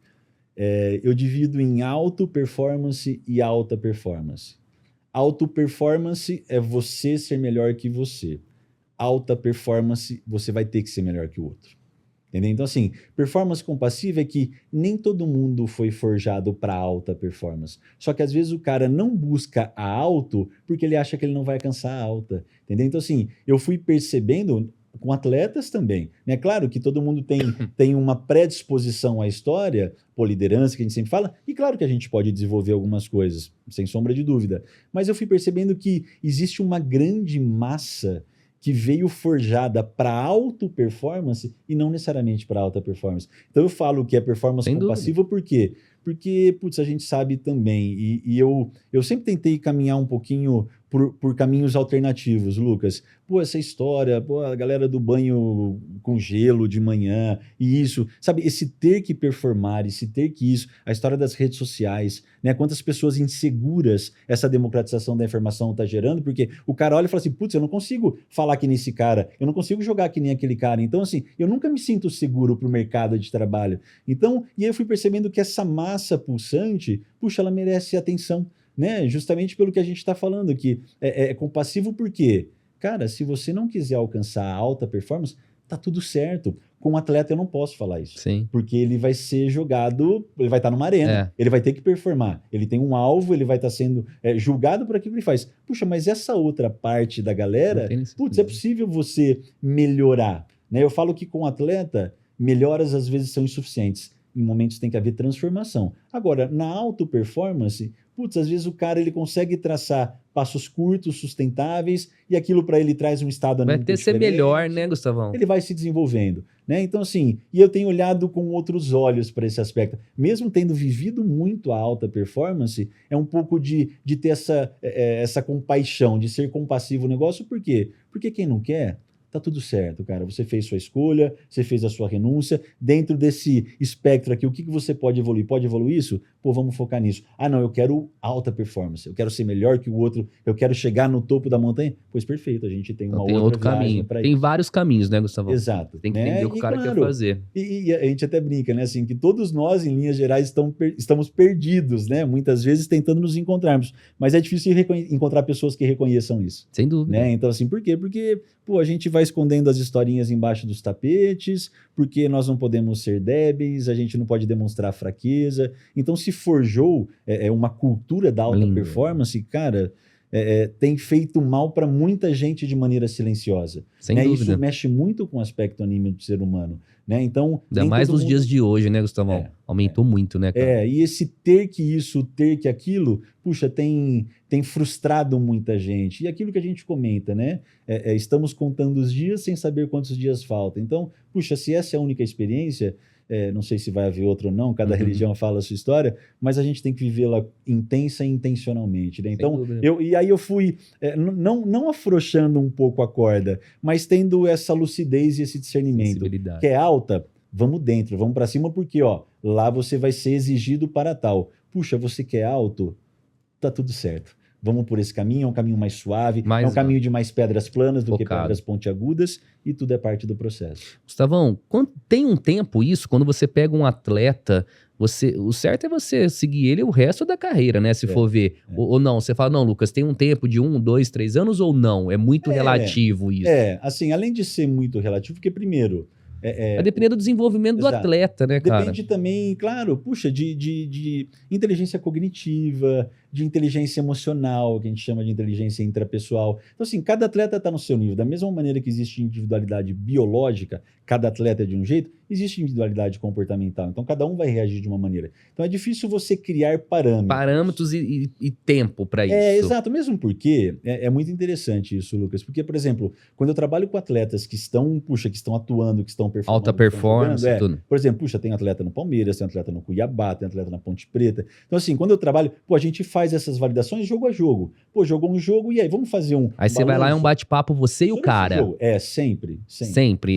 eu divido em auto performance e alta performance. Auto performance é você ser melhor que você. Alta performance, você vai ter que ser melhor que o outro. Entendeu? Então, assim, performance compassiva é que nem todo mundo foi forjado para alta performance. Só que às vezes o cara não busca a alto porque ele acha que ele não vai alcançar a alta. Entendeu? Então, assim, eu fui percebendo com atletas também, né? Claro que todo mundo tem uma predisposição à história, por liderança, que a gente sempre fala, e claro que a gente pode desenvolver algumas coisas, sem sombra de dúvida. Mas eu fui percebendo que existe uma grande massa que veio forjada para alta performance e não necessariamente para alta performance. Então eu falo que é performance compassiva por quê? Porque, putz, a gente sabe também, e eu sempre tentei caminhar um pouquinho por caminhos alternativos, Lucas. Pô, essa história, pô, a galera do banho com gelo de manhã, e isso, sabe, esse ter que performar, esse ter que isso, a história das redes sociais, né? Quantas pessoas inseguras essa democratização da informação está gerando, porque o cara olha e fala assim, putz, eu não consigo falar que nem esse cara, eu não consigo jogar que nem aquele cara. Então, assim, eu nunca me sinto seguro para o mercado de trabalho. Então, e aí eu fui percebendo que essa massa pulsante, puxa, ela merece atenção, né? Justamente pelo que a gente está falando, que é compassivo porque, cara, se você não quiser alcançar a alta performance, tá tudo certo. Com o atleta eu não posso falar isso. Sim. Porque ele vai ser jogado, ele vai estar numa arena, ele vai ter que performar, ele tem um alvo, ele vai estar sendo julgado por aquilo que ele faz. Puxa, mas essa outra parte da galera, putz, é possível você melhorar, né? Eu falo que com o atleta, melhoras às vezes são insuficientes. Em momentos tem que haver transformação. Agora, na auto performance, putz, às vezes o cara ele consegue traçar passos curtos, sustentáveis, e aquilo para ele traz um estado anímico diferente. Vai ter ser melhor, né, Gustavão? Ele vai se desenvolvendo, né? Então, assim, e eu tenho olhado com outros olhos para esse aspecto. Mesmo tendo vivido muito a alta performance, é um pouco de ter essa compaixão, de ser compassivo no negócio. Por quê? Porque quem não quer... Tá tudo certo, cara. Você fez sua escolha, você fez a sua renúncia. Dentro desse espectro aqui, o que você pode evoluir? Pode evoluir isso? Pô, vamos focar nisso. Ah, não, eu quero alta performance. Eu quero ser melhor que o outro. Eu quero chegar no topo da montanha. Pois perfeito, a gente tem uma outra caminho. Tem vários caminhos, né, Gustavo? Exato. Tem que entender o que o cara quer fazer. E a gente até brinca, né, assim, que todos nós, em linhas gerais, estamos perdidos, né? Muitas vezes tentando nos encontrarmos. Mas é difícil encontrar pessoas que reconheçam isso. Sem dúvida. Né? Então, assim, por quê? Porque, pô, a gente vai escondendo as historinhas embaixo dos tapetes, porque nós não podemos ser débeis, a gente não pode demonstrar fraqueza. Então, se forjou uma cultura da alta performance, cara, tem feito mal para muita gente de maneira silenciosa. Sem dúvida. Isso mexe muito com o aspecto anímico do ser humano. Né? Então, ainda mais nos dias de hoje, né, Gustavão? Aumentou muito, né, cara? E esse ter que isso, ter que aquilo, puxa, tem frustrado muita gente. E aquilo que a gente comenta, né? Estamos contando os dias sem saber quantos dias faltam. Então, puxa, se essa é a única experiência, não sei se vai haver outra ou não, cada religião fala a sua história, mas a gente tem que vivê-la intensa e intencionalmente. Né? Então, aí eu fui, não afrouxando um pouco a corda, mas tendo essa lucidez e esse discernimento. Que é alta, vamos dentro, vamos para cima, porque lá você vai ser exigido para tal. Puxa, você quer alto? Tá tudo certo. Vamos por esse caminho, é um caminho mais suave, é um caminho de mais pedras planas do que pedras pontiagudas, e tudo é parte do processo. Gustavão, tem um tempo isso, quando você pega um atleta, o certo é você seguir ele o resto da carreira, né? Se for ver. Ou não, você fala, não, Lucas, tem um tempo de 1, 2, 3 anos ou não? É muito relativo isso. Assim, além de ser muito relativo, porque primeiro... Vai depender do desenvolvimento do atleta, né, cara? Depende também, claro, puxa, de inteligência cognitiva, de inteligência emocional, que a gente chama de inteligência intrapessoal. Então, assim, cada atleta está no seu nível. Da mesma maneira que existe individualidade biológica, cada atleta é de um jeito, existe individualidade comportamental. Então, cada um vai reagir de uma maneira. Então, é difícil você criar parâmetros. Parâmetros e tempo para isso. Exato. Mesmo porque é muito interessante isso, Lucas. Porque, por exemplo, quando eu trabalho com atletas que estão atuando, que estão performando, alta performance, tudo. por exemplo, tem atleta no Palmeiras, tem atleta no Cuiabá, tem atleta na Ponte Preta. Então, assim, quando eu trabalho, a gente faz essas validações jogo a jogo. Jogou um jogo e aí, vamos fazer um Aí você vai lá, é um bate-papo, você e o cara. Sempre.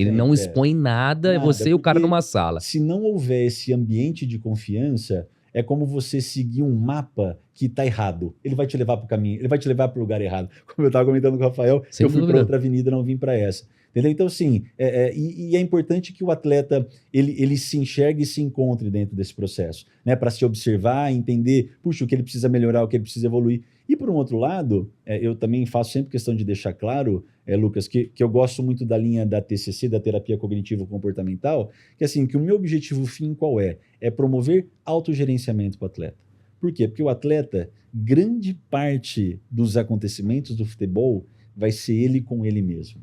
Ele não expõe nada, é você e o cara numa sala. Se não houver esse ambiente de confiança, é como você seguir um mapa que está errado. Ele vai te levar para o caminho, ele vai te levar para o lugar errado. Como eu estava comentando com o Rafael, eu fui para outra avenida, não vim para essa. Entendeu? Então, assim, e é importante que o atleta ele se enxergue e se encontre dentro desse processo, né? Para se observar, entender, o que ele precisa melhorar, o que ele precisa evoluir. E, por um outro lado, eu também faço sempre questão de deixar claro, Lucas, que eu gosto muito da linha da TCC, da terapia cognitivo-comportamental, que assim, que o meu objetivo fim qual é? É promover autogerenciamento para o atleta. Por quê? Porque o atleta, grande parte dos acontecimentos do futebol vai ser ele com ele mesmo.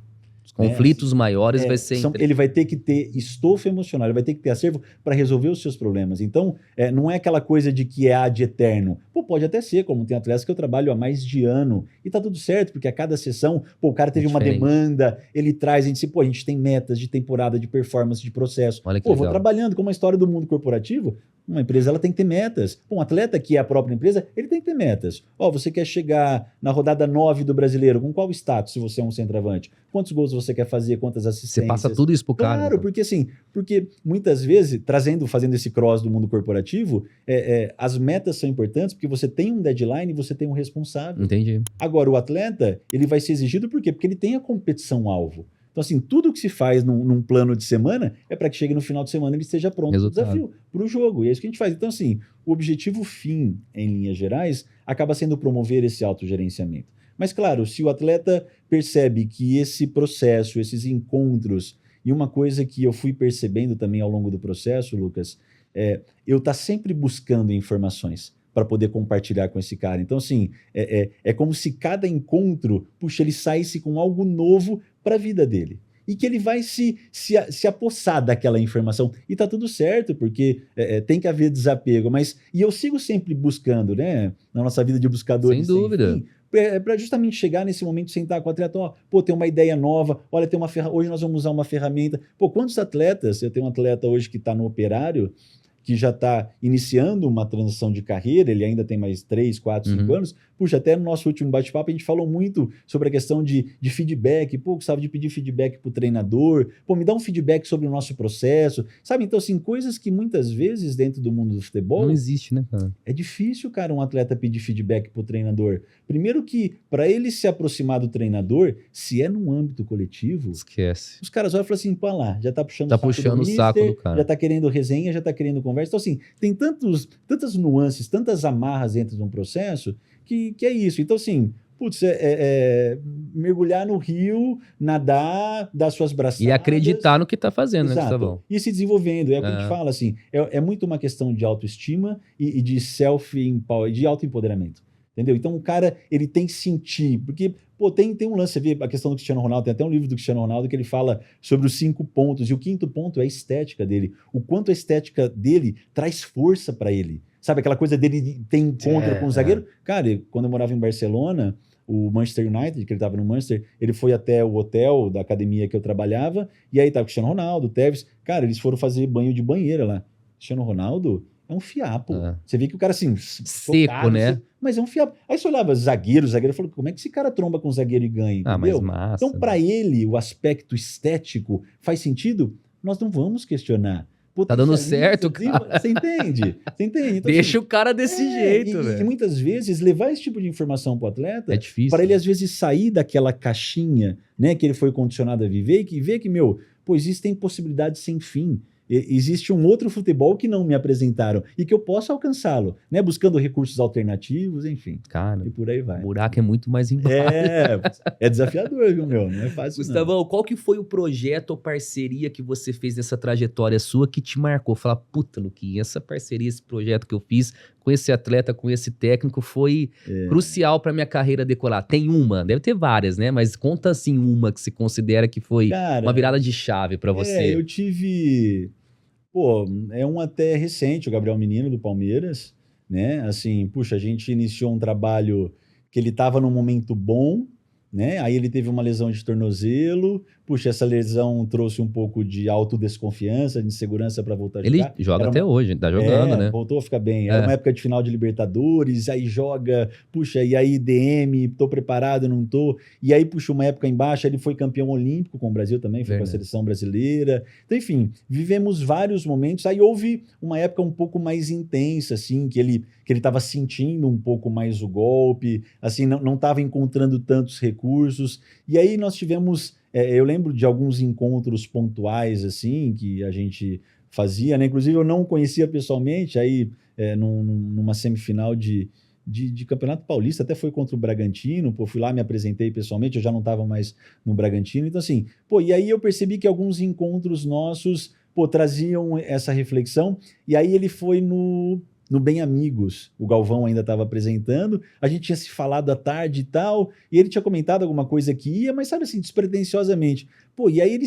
Conflitos maiores vai ser... Ele vai ter que ter estofo emocional, ele vai ter que ter acervo para resolver os seus problemas. Então, não é aquela coisa de que é ad eterno. Pode até ser, como tem atletas que eu trabalho há mais de ano, e tá tudo certo, porque a cada sessão, o cara teve uma demanda, ele traz, a gente tem metas de temporada, de performance, de processo. Olha que vou trabalhando, como a história do mundo corporativo, uma empresa ela tem que ter metas. Um atleta que é a própria empresa, ele tem que ter metas. Você quer chegar na rodada 9 do Brasileiro, com qual status se você é um centroavante? Quantos gols você quer fazer, quantas assistências? Você passa tudo isso pro cara. Claro, porque muitas vezes, fazendo esse cross do mundo corporativo, as metas são importantes porque você tem um deadline e você tem um responsável. Entendi. Agora, o atleta, ele vai ser exigido por quê? Porque ele tem a competição-alvo. Então, assim, tudo que se faz num plano de semana é para que chegue no final de semana ele esteja pronto para o desafio, para o jogo. E é isso que a gente faz. Então, assim, o objetivo fim, em linhas gerais, acaba sendo promover esse autogerenciamento. Mas, claro, se o atleta percebe que esse processo, esses encontros, e uma coisa que eu fui percebendo também ao longo do processo, Lucas, eu estar sempre buscando informações para poder compartilhar com esse cara. Então, assim, é como se cada encontro, ele saísse com algo novo para a vida dele. E que ele vai se apossar daquela informação. E tá tudo certo, porque tem que haver desapego. E eu sigo sempre buscando, né? Na nossa vida de buscadores. Sem dúvida. Para justamente chegar nesse momento, sentar com o atleta, tem uma ideia nova, olha, hoje nós vamos usar uma ferramenta. Quantos atletas, eu tenho um atleta hoje que está no Operário, que já está iniciando uma transição de carreira, ele ainda tem mais 3, 4, 5 anos. Até no nosso último bate-papo a gente falou muito sobre a questão de feedback. Gustavo, de pedir feedback para o treinador. Me dá um feedback sobre o nosso processo. Sabe? Então, assim, coisas que muitas vezes dentro do mundo do futebol... Não existe, né, cara? É difícil, cara, um atleta pedir feedback para o treinador. Primeiro que, para ele se aproximar do treinador, se é num âmbito coletivo... Esquece. Os caras olham e falam assim, lá, já tá puxando o saco do cara. Já tá querendo resenha, já tá querendo conversa. Então, assim, tem tantas nuances, tantas amarras dentro de um processo que é isso. Então, assim, mergulhar no rio, nadar, dar suas braçadas. E acreditar no que tá fazendo, exato, né, Gustavão? E se desenvolvendo. É o que a gente fala, assim, é muito uma questão de autoestima e de de autoempoderamento. Entendeu? Então, o cara, ele tem que sentir, porque, tem um lance, você vê a questão do Cristiano Ronaldo, tem até um livro do Cristiano Ronaldo que ele fala sobre os 5 pontos, e o 5º ponto é a estética dele, o quanto a estética dele traz força para ele. Sabe, aquela coisa dele ter encontro com o zagueiro? Cara, quando eu morava em Barcelona, o Manchester United, que ele estava no Manchester, ele foi até o hotel da academia que eu trabalhava, e aí tava o Cristiano Ronaldo, o Tevez, cara, eles foram fazer banho de banheira lá. Cristiano Ronaldo é um fiapo. Você vê que o cara, assim... Seco, né? Mas é um fiapo. Aí você olhava o zagueiro falou, como é que esse cara tromba com o zagueiro e ganha? Entendeu? Mas massa. Então, para ele, o aspecto estético faz sentido? Nós não vamos questionar. Tá dando certo, cara. Você entende? Então, deixa o cara desse jeito, velho. E muitas vezes, levar esse tipo de informação pro atleta... É difícil. Para ele, às vezes, sair daquela caixinha, né, que ele foi condicionado a viver e que ver que, existem possibilidades sem fim. existe um outro futebol que não me apresentaram e que eu posso alcançá-lo, né? Buscando recursos alternativos, enfim. Cara, E por aí vai. o buraco é muito mais embaixo. É desafiador, viu, meu? Não é fácil, Gustavão, qual que foi o projeto ou parceria que você fez nessa trajetória sua que te marcou? Falar, puta, Luquinha, essa parceria, esse projeto que eu fiz com esse atleta, com esse técnico, foi crucial pra minha carreira decolar. Tem uma, deve ter várias, né? Mas conta assim uma que você considera que foi Cara, uma virada de chave pra você. eu tive... Pô, é um até recente, o Gabriel Menino, do Palmeiras, né? Assim, puxa, a gente iniciou um trabalho que ele estava num momento bom, né? Aí ele teve uma lesão de tornozelo, puxa, essa lesão trouxe um pouco de autodesconfiança, de insegurança para voltar a Ele jogar. joga até hoje, tá jogando, né? Voltou a ficar bem. Era uma época de final de Libertadores, aí joga, puxa, e aí DM, tô preparado, não tô. E aí, puxa, uma época embaixo, ele foi campeão olímpico com o Brasil também, foi com a seleção brasileira. Então, enfim, vivemos vários momentos. Aí houve uma época um pouco mais intensa, assim, que ele estava sentindo um pouco mais o golpe, assim, não estava encontrando tantos recursos. E aí nós tivemos, eu lembro de alguns encontros pontuais, assim, que a gente fazia, né? Inclusive eu não o conhecia pessoalmente, aí numa semifinal de Campeonato Paulista, até foi contra o Bragantino, pô, fui lá, me apresentei pessoalmente, eu já não estava mais no Bragantino, então assim, pô, e aí eu percebi que alguns encontros nossos, pô, traziam essa reflexão, e aí ele foi no Bem Amigos, o Galvão ainda estava apresentando, a gente tinha se falado à tarde e tal, e ele tinha comentado alguma coisa que ia, mas sabe assim, despretensiosamente. Pô, e aí ele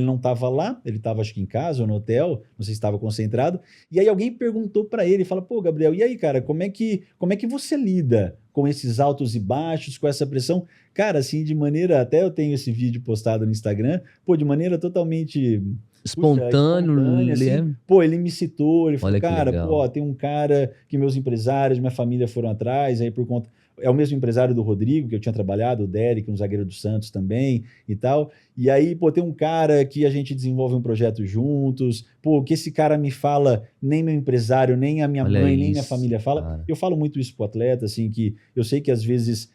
não estava lá, ele estava acho que em casa ou no hotel, não sei se estava concentrado, e aí alguém perguntou para ele, fala, pô, Gabriel, e aí, cara, como é que você lida com esses altos e baixos, com essa pressão? Cara, assim, de maneira, até eu tenho esse vídeo postado no Instagram, pô, de maneira totalmente... espontânea, assim. Pô, ele me citou, ele falou, Olha que cara, legal. pô, tem um cara que meus empresários, minha família foram atrás, aí por conta... É o mesmo empresário do Rodrigo, que eu tinha trabalhado, o Derek, um zagueiro do Santos também e tal. E aí, pô, tem um cara que a gente desenvolve um projeto juntos. Pô, o que esse cara me fala, nem meu empresário, nem a minha mãe, nem minha família fala. Cara. Eu falo muito isso pro atleta, assim, que eu sei que às vezes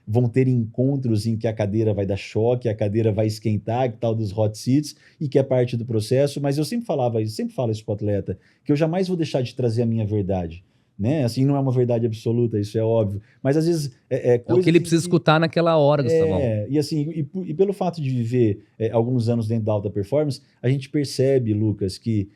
vão ter encontros em que a cadeira vai dar choque, a cadeira vai esquentar, que tal dos hot seats, e que é parte do processo. Mas eu sempre falo isso pro atleta, que eu jamais vou deixar de trazer a minha verdade. Né? Assim, não é uma verdade absoluta, isso é óbvio. Mas às vezes é o que ele precisa escutar naquela hora, Gustavão. E assim, e pelo fato de viver alguns anos dentro da alta performance, a gente percebe, Lucas, que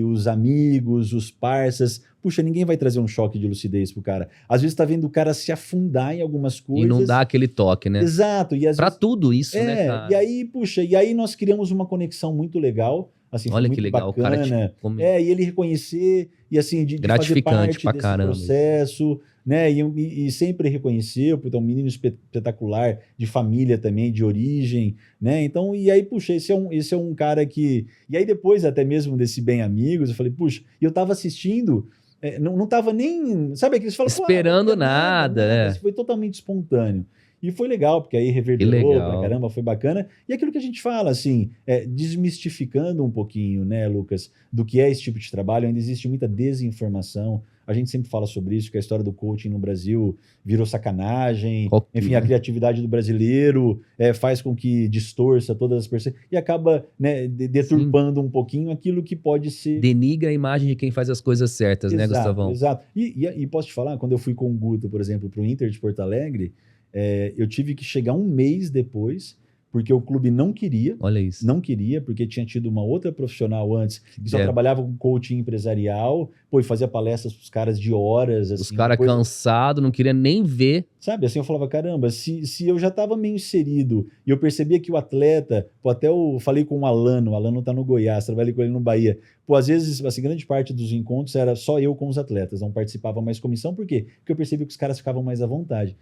os amigos, os parceiros, puxa, ninguém vai trazer um choque de lucidez pro cara. Às vezes tá vendo o cara se afundar em algumas coisas. E não dá aquele toque, né? Exato. E às pra vezes, tudo isso, né, cara? E aí, puxa, nós criamos uma conexão muito legal. Assim, olha muito que legal, bacana. O cara e ele reconhecer, e assim, de fazer parte pra desse caramba. processo, né? E sempre reconheceu, porque é um menino espetacular, de família também, de origem, né? Então, e aí, puxa, esse é um cara que... E aí depois, até mesmo desse Bem Amigos, eu falei, puxa, e eu tava assistindo, não tava nem... Sabe aqueles falam, esperando nada. Foi totalmente espontâneo. E foi legal, porque aí reverberou pra caramba, foi bacana. E aquilo que a gente fala, assim, desmistificando um pouquinho, né, Lucas, do que é esse tipo de trabalho, ainda existe muita desinformação. A gente sempre fala sobre isso, que a história do coaching no Brasil virou sacanagem. Enfim, a criatividade do brasileiro faz com que distorça todas as pessoas e acaba, né, deturpando um pouquinho aquilo que pode ser... Denigra a imagem de quem faz as coisas certas, né, Gustavão? Exato. E posso te falar, quando eu fui com o Guto, por exemplo, para o Inter de Porto Alegre, eu tive que chegar um mês depois, porque o clube não queria. Olha isso. Não queria, porque tinha tido uma outra profissional antes que só trabalhava com coaching empresarial, e fazia palestras para os caras de horas. Assim, os caras cansados, não queria nem ver. Sabe, assim, eu falava, caramba, se eu já estava meio inserido e eu percebia que o atleta, até eu falei com o Alano tá no Goiás, trabalhei com ele no Bahia, às vezes, assim, grande parte dos encontros era só eu com os atletas, não participava mais comissão, por quê? Porque eu percebi que os caras ficavam mais à vontade.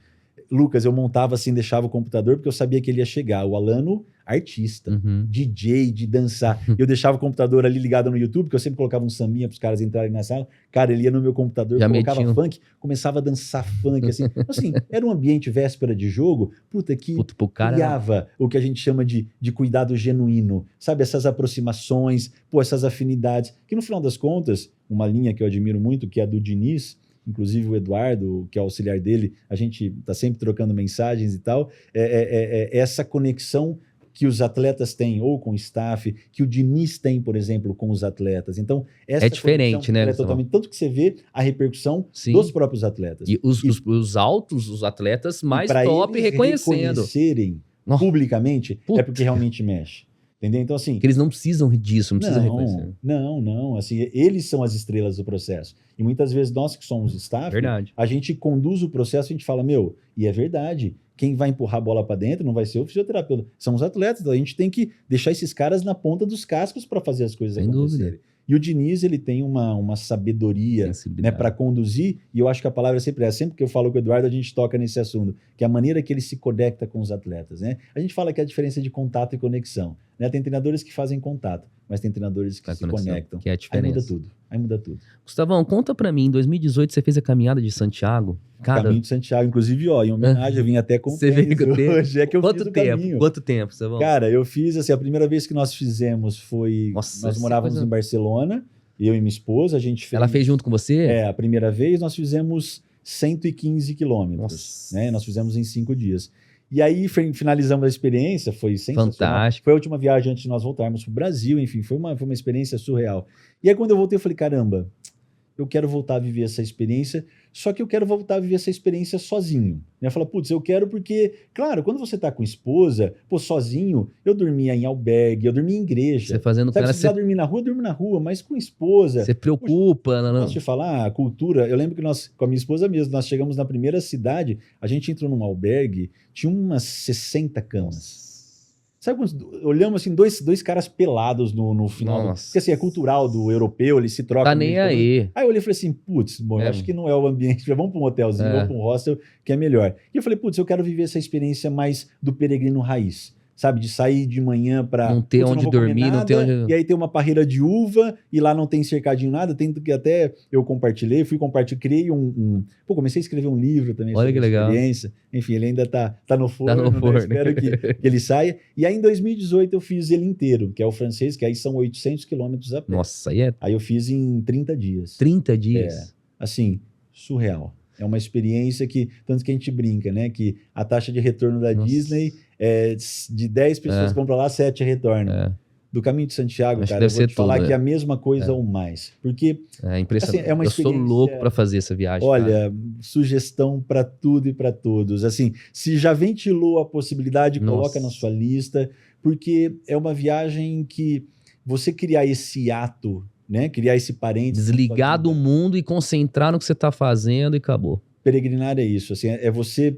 Lucas, eu montava assim, deixava o computador, porque eu sabia que ele ia chegar. O Alano, artista, DJ, de dançar. Eu deixava o computador ali ligado no YouTube, porque eu sempre colocava um sambinha para os caras entrarem na sala. Cara, ele ia no meu computador, colocava funk, começava a dançar funk, assim. Assim, era um ambiente véspera de jogo, que criava o que a gente chama de cuidado genuíno. Sabe, essas aproximações, essas afinidades. Que no final das contas, uma linha que eu admiro muito, que é a do Diniz, inclusive o Eduardo, que é o auxiliar dele, a gente está sempre trocando mensagens e tal, essa conexão que os atletas têm, ou com o staff, que o Diniz tem, por exemplo, com os atletas. Então, essa É diferente, né? é totalmente... Tanto que você vê a repercussão Sim. dos próprios atletas. E os altos, os atletas mais top eles reconhecendo. reconhecerem publicamente, Puta. é porque realmente mexe. Entendeu? Então, assim... Que eles não precisam disso, não precisam reconhecer. Não. Assim, eles são as estrelas do processo. E muitas vezes nós que somos staff, Verdade. a gente conduz o processo e a gente fala, e é verdade, quem vai empurrar a bola para dentro não vai ser o fisioterapeuta, são os atletas. Então a gente tem que deixar esses caras na ponta dos cascos para fazer as coisas acontecerem. Dúvida. E o Diniz, ele tem uma sabedoria, né, para conduzir, e eu acho que a palavra sempre é, sempre que eu falo com o Eduardo, a gente toca nesse assunto, que é a maneira que ele se conecta com os atletas, né? A gente fala que é a diferença de contato e conexão, né? Tem treinadores que fazem contato, mas tem treinadores que se conectam. Que é a diferença. Aí muda tudo. Gustavão, conta pra mim, em 2018 você fez a caminhada de Santiago? Cara, Caminho de Santiago, inclusive, em homenagem, eu vim até com você veio com hoje, é que eu Quanto fiz o tempo? caminho. Quanto tempo, Gustavão? Cara, eu fiz, assim, a primeira vez que nós fizemos foi... Nossa, nós morávamos em Barcelona, eu e minha esposa, a gente fez... Ela fez junto com você? A primeira vez nós fizemos 115 quilômetros, né? Nós fizemos em 5 dias. E aí finalizamos a experiência, foi sensacional. Fantástico. Foi a última viagem antes de nós voltarmos para o Brasil, enfim, foi uma experiência surreal. E aí quando eu voltei, eu falei, caramba, eu quero voltar a viver essa experiência, só que eu quero voltar a viver essa experiência sozinho. Eu falei, putz, eu quero porque, claro, quando você tá com esposa, sozinho, eu dormia em albergue, eu dormia em igreja. Você fazendo Sabe, se precisar dormir na rua, eu durmo na rua, mas com esposa... Você preocupa, não? Posso te falar, a cultura, eu lembro que nós, com a minha esposa mesmo, nós chegamos na primeira cidade, a gente entrou num albergue, tinha umas 60 camas. Sabe quando olhamos assim, dois caras pelados no final? Porque assim, é cultural do europeu, eles se trocam. Tá nem aí. Aí eu olhei e falei assim, putz, eu acho que não é o ambiente, vamos para um hotelzinho, vamos para um hostel, que é melhor. E eu falei, putz, eu quero viver essa experiência mais do peregrino raiz. Sabe, de sair de manhã para... Não ter onde dormir, não ter onde... E aí tem uma parreira de uva, e lá não tem cercadinho nada, tem que até eu criei comecei a escrever um livro também. Olha que legal. Experiência. Enfim, ele ainda tá no forno, né? Espero que ele saia. E aí em 2018 eu fiz ele inteiro, que é o francês, que aí são 800 quilômetros a pé. Nossa, aí é... Aí eu fiz em 30 dias. 30 dias? É, assim, surreal. É uma experiência que, tanto que a gente brinca, né? Que a taxa de retorno da Disney é de 10 pessoas que vão para lá, 7 retornam. Do Caminho de Santiago, acho cara, eu vou te falar tudo, que é a mesma coisa ou mais. Porque é impressionante. Assim, é uma experiência... Eu sou louco para fazer essa viagem. Olha, cara. Sugestão para tudo e para todos. Assim, se já ventilou a possibilidade, coloca na sua lista, porque é uma viagem que você criar esse ato, né? Criar esse parênteses. Desligar do mundo e concentrar no que você está fazendo e acabou. Peregrinar é isso, assim, é você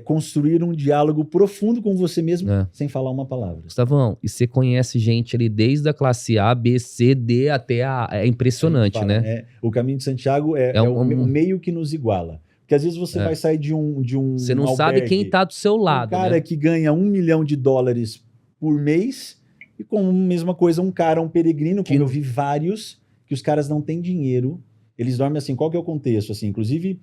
construir um diálogo profundo com você mesmo, sem falar uma palavra. Gustavão, e você conhece gente ali desde a classe A, B, C, D até a... É impressionante, fala, né? O Caminho de Santiago é o meio que nos iguala. Porque às vezes você vai sair de um Você não sabe quem está do seu lado, um cara que ganha $1 milhão por mês, e com a mesma coisa um peregrino, como eu vi vários, que os caras não têm dinheiro. Eles dormem assim, qual que é o contexto? Assim, inclusive,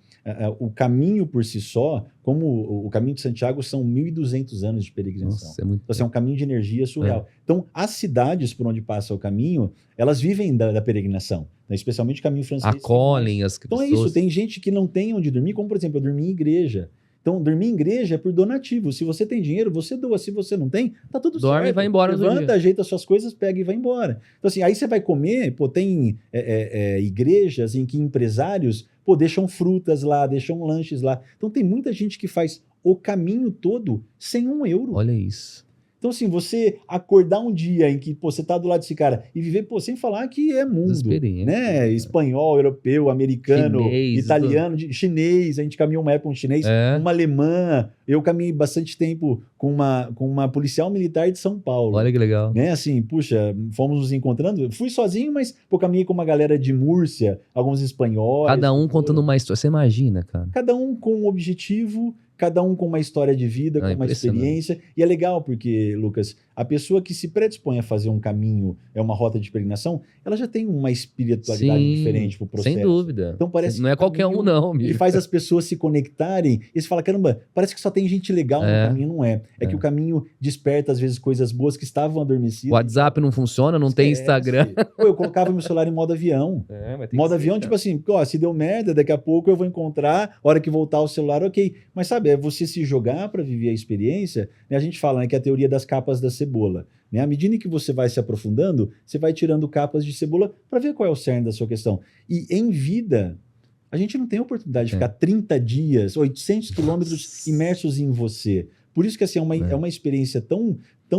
o caminho por si só, como o Caminho de Santiago, são 1.200 anos de peregrinação. Nossa, é muito... Então, assim, é um caminho de energia surreal. Então, as cidades por onde passa o caminho, elas vivem da peregrinação, né? Especialmente o caminho francês. Acolhem as pessoas. Então é isso, tem gente que não tem onde dormir, como por exemplo, eu dormi em igreja. Então, dormir em igreja é por donativo. Se você tem dinheiro, você doa. Se você não tem, tá tudo certo. Dorme e vai embora. Levanta, ajeita as suas coisas, pega e vai embora. Então, assim, aí você vai comer, tem igrejas em que empresários, deixam frutas lá, deixam lanches lá. Então, tem muita gente que faz o caminho todo sem €1. Olha isso. Então, assim, você acordar um dia em que você tá do lado desse cara e viver, sem falar que é mundo, né? Espanhol, europeu, americano, chinês, italiano, chinês. A gente caminhou uma época com um chinês, uma alemã. Eu caminhei bastante tempo com uma policial militar de São Paulo. Olha que legal. Né? Assim, puxa, fomos nos encontrando. Fui sozinho, mas caminhei com uma galera de Múrcia, alguns espanhóis. Cada um contando uma história. Você imagina, cara. Cada um com um objetivo, cada um com uma história de vida, com uma experiência. E é legal porque, Lucas, a pessoa que se predispõe a fazer um caminho, uma rota de peregrinação, ela já tem uma espiritualidade diferente pro processo. Sem dúvida. Então parece não é qualquer um, não, amigo. E faz as pessoas se conectarem e você fala, caramba, parece que só tem gente legal no caminho. Não é. É que o caminho desperta, às vezes, coisas boas que estavam adormecidas. O WhatsApp não funciona, não tem Instagram. Eu colocava meu celular em modo avião. vai ter Modo que avião, ser, tipo assim, ó, se deu merda, daqui a pouco eu vou encontrar, hora que voltar o celular, ok. Mas sabe, é você se jogar para viver a experiência, né? A gente fala, né, que é a teoria das capas da cebola. Né? À medida que você vai se aprofundando, você vai tirando capas de cebola para ver qual é o cerne da sua questão. E em vida, a gente não tem a oportunidade de ficar 30 dias, 800 quilômetros imersos em você. Por isso que assim, é uma experiência tão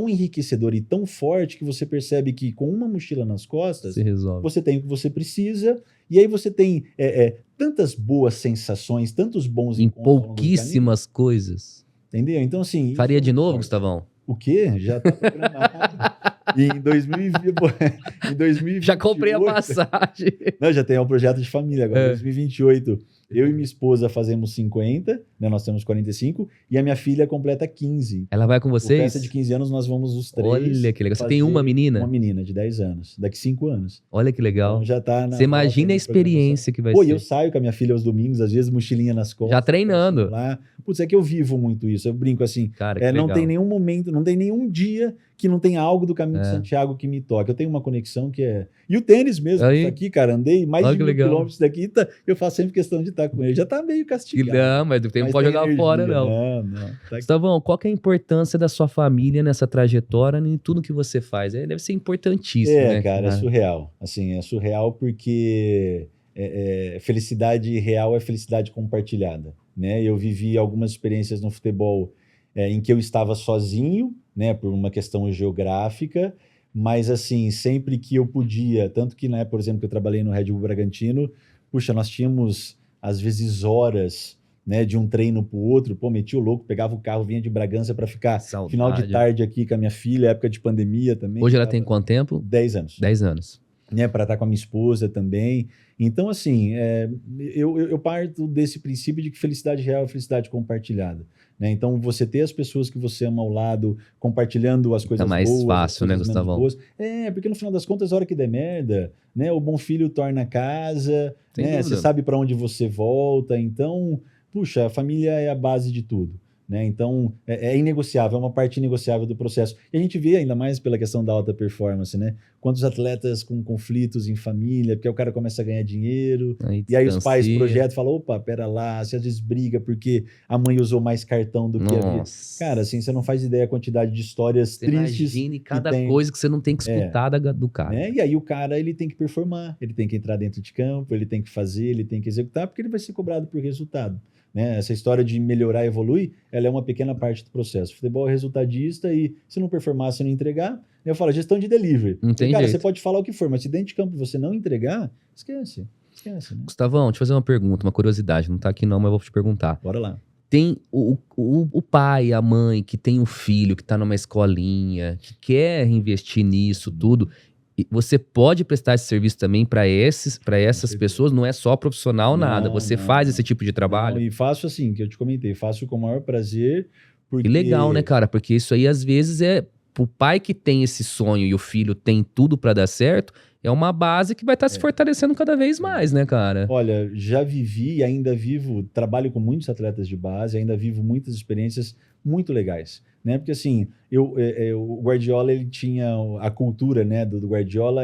enriquecedora e tão forte que você percebe que com uma mochila nas costas, você tem o que você precisa, e aí você tem tantas boas sensações, tantos bons em encontros ao longo do pouquíssimas coisas. Entendeu? Então, assim... Faria de novo, Gustavão? O quê? Já tá programado. E em 2028... Já comprei a passagem. Não, já tem um projeto de família agora. Em 2028, eu e minha esposa fazemos 50, né? Nós temos 45, e a minha filha completa 15. Ela vai com vocês? Festa de 15 anos, nós vamos os 3. Olha que legal. Você tem uma menina? Uma menina de 10 anos, daqui 5 anos. Olha que legal. Então já tá Você imagina a experiência que vai ser. E eu saio com a minha filha aos domingos, às vezes mochilinha nas costas. Já treinando. Lá. Putz, é que eu vivo muito isso. Eu brinco assim, cara, que não legal. tem nenhum momento, não tem nenhum dia que não tenha algo do caminho de Santiago que me toque. Eu tenho uma conexão que é... E o tênis mesmo, tá aqui, cara, andei mais de 1000 quilômetros daqui, eu faço sempre questão de estar com ele. Já tá meio castigado. Não, mas não pode jogar energia fora, não. Não. Tá Gustavão, qual que é a importância da sua família nessa trajetória e em tudo que você faz? Deve ser importantíssimo, né? Cara, é surreal. Assim, é surreal porque felicidade real é felicidade compartilhada, né? Eu vivi algumas experiências no futebol em que eu estava sozinho, né, por uma questão geográfica, mas assim, sempre que eu podia, tanto que, né, por exemplo, que eu trabalhei no Red Bull Bragantino, puxa, nós tínhamos às vezes horas, né, de um treino pro outro, metia o louco, pegava o carro, vinha de Bragança para ficar final de tarde aqui com a minha filha, época de pandemia também. Hoje ela tem quanto tempo? 10 anos. 10 anos. Né, para estar com a minha esposa também. Então, assim, eu parto desse princípio de que felicidade real é felicidade compartilhada. Né? Então, você ter as pessoas que você ama ao lado, compartilhando as coisas boas. Fica mais fácil, né, Gustavão? Porque no final das contas, a hora que der merda, né, o bom filho torna a casa, né, você sabe para onde você volta. Então, puxa, a família é a base de tudo. Né? Então, é inegociável, é uma parte inegociável do processo. E a gente vê ainda mais pela questão da alta performance, né? Quantos atletas com conflitos em família, porque o cara começa a ganhar dinheiro, e aí os pais projetam e falam, opa, pera lá, você às vezes briga porque a mãe usou mais cartão do que a vida. Cara, assim, você não faz ideia a quantidade de histórias tristes. Imagine cada coisa que você não tem que escutar do cara. Né? E aí o cara, ele tem que performar, ele tem que entrar dentro de campo, ele tem que fazer, ele tem que executar, porque ele vai ser cobrado por resultado. Né? Essa história de melhorar e evoluir, ela é uma pequena parte do processo. O futebol é resultadista e se não performar, se não entregar, eu falo, gestão de delivery. Cara, você pode falar o que for, mas se dentro de campo você não entregar, esquece. Né? Gustavão, deixa eu fazer uma pergunta, uma curiosidade. Não tá aqui não, mas eu vou te perguntar. Bora lá. Tem o pai, a mãe, que tem um filho, que tá numa escolinha, que quer investir nisso tudo. Você pode prestar esse serviço também para essas pessoas, não é só profissional, nada. Você faz esse tipo de trabalho. E faço assim, que eu te comentei, faço com o maior prazer. Porque... Que legal, né, cara? Porque isso aí, às vezes, pro pai que tem esse sonho e o filho tem tudo para dar certo, é uma base que vai estar se fortalecendo cada vez mais, né, cara? Olha, já vivi e ainda vivo, trabalho com muitos atletas de base, ainda vivo muitas experiências muito legais. Né? Porque assim, o Guardiola, ele tinha a cultura, né, do Guardiola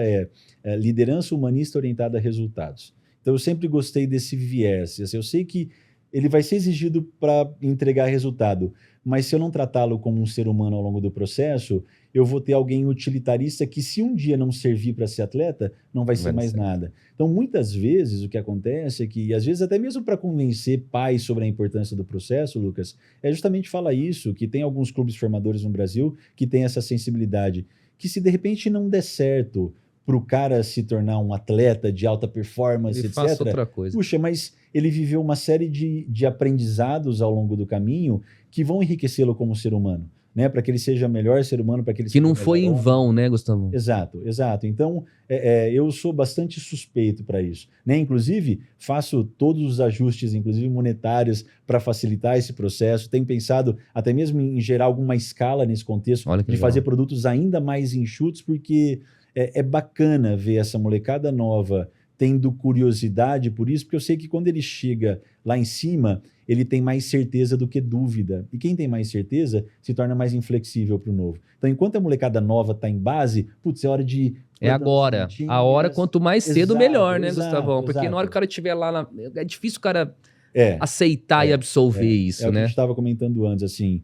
liderança humanista orientada a resultados. Então eu sempre gostei desse viés. Assim, eu sei que ele vai ser exigido para entregar resultado, mas se eu não tratá-lo como um ser humano ao longo do processo, eu vou ter alguém utilitarista que, se um dia não servir para ser atleta, não vai ser mais nada. Então, muitas vezes, o que acontece é que, às vezes, até mesmo para convencer pais sobre a importância do processo, Lucas, é justamente falar isso, que tem alguns clubes formadores no Brasil que têm essa sensibilidade, que se de repente não der certo para o cara se tornar um atleta de alta performance, ele etc. Faça outra coisa. Puxa, mas ele viveu uma série de aprendizados ao longo do caminho que vão enriquecê-lo como ser humano. Né, para que ele seja melhor ser humano, para que ele que não foi em vão, né, Gustavo? Exato. Então, eu sou bastante suspeito para isso. Né? Inclusive, faço todos os ajustes, inclusive monetários, para facilitar esse processo. Tenho pensado até mesmo em gerar alguma escala nesse contexto, de fazer produtos ainda mais enxutos, porque é bacana ver essa molecada nova tendo curiosidade por isso, porque eu sei que quando ele chega lá em cima, ele tem mais certeza do que dúvida. E quem tem mais certeza se torna mais inflexível para o novo. Então, enquanto a molecada nova está em base, putz, é hora de É agora. A hora, quanto mais cedo, Exato, melhor, né, exato, Gustavão? Porque exato. na hora que o cara estiver lá, é difícil o cara É, aceitar e absorver é isso, o que a né? gente estava comentando antes, assim,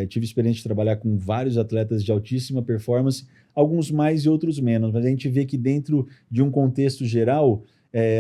tive experiência de trabalhar com vários atletas de altíssima performance, alguns mais e outros menos, mas a gente vê que dentro de um contexto geral,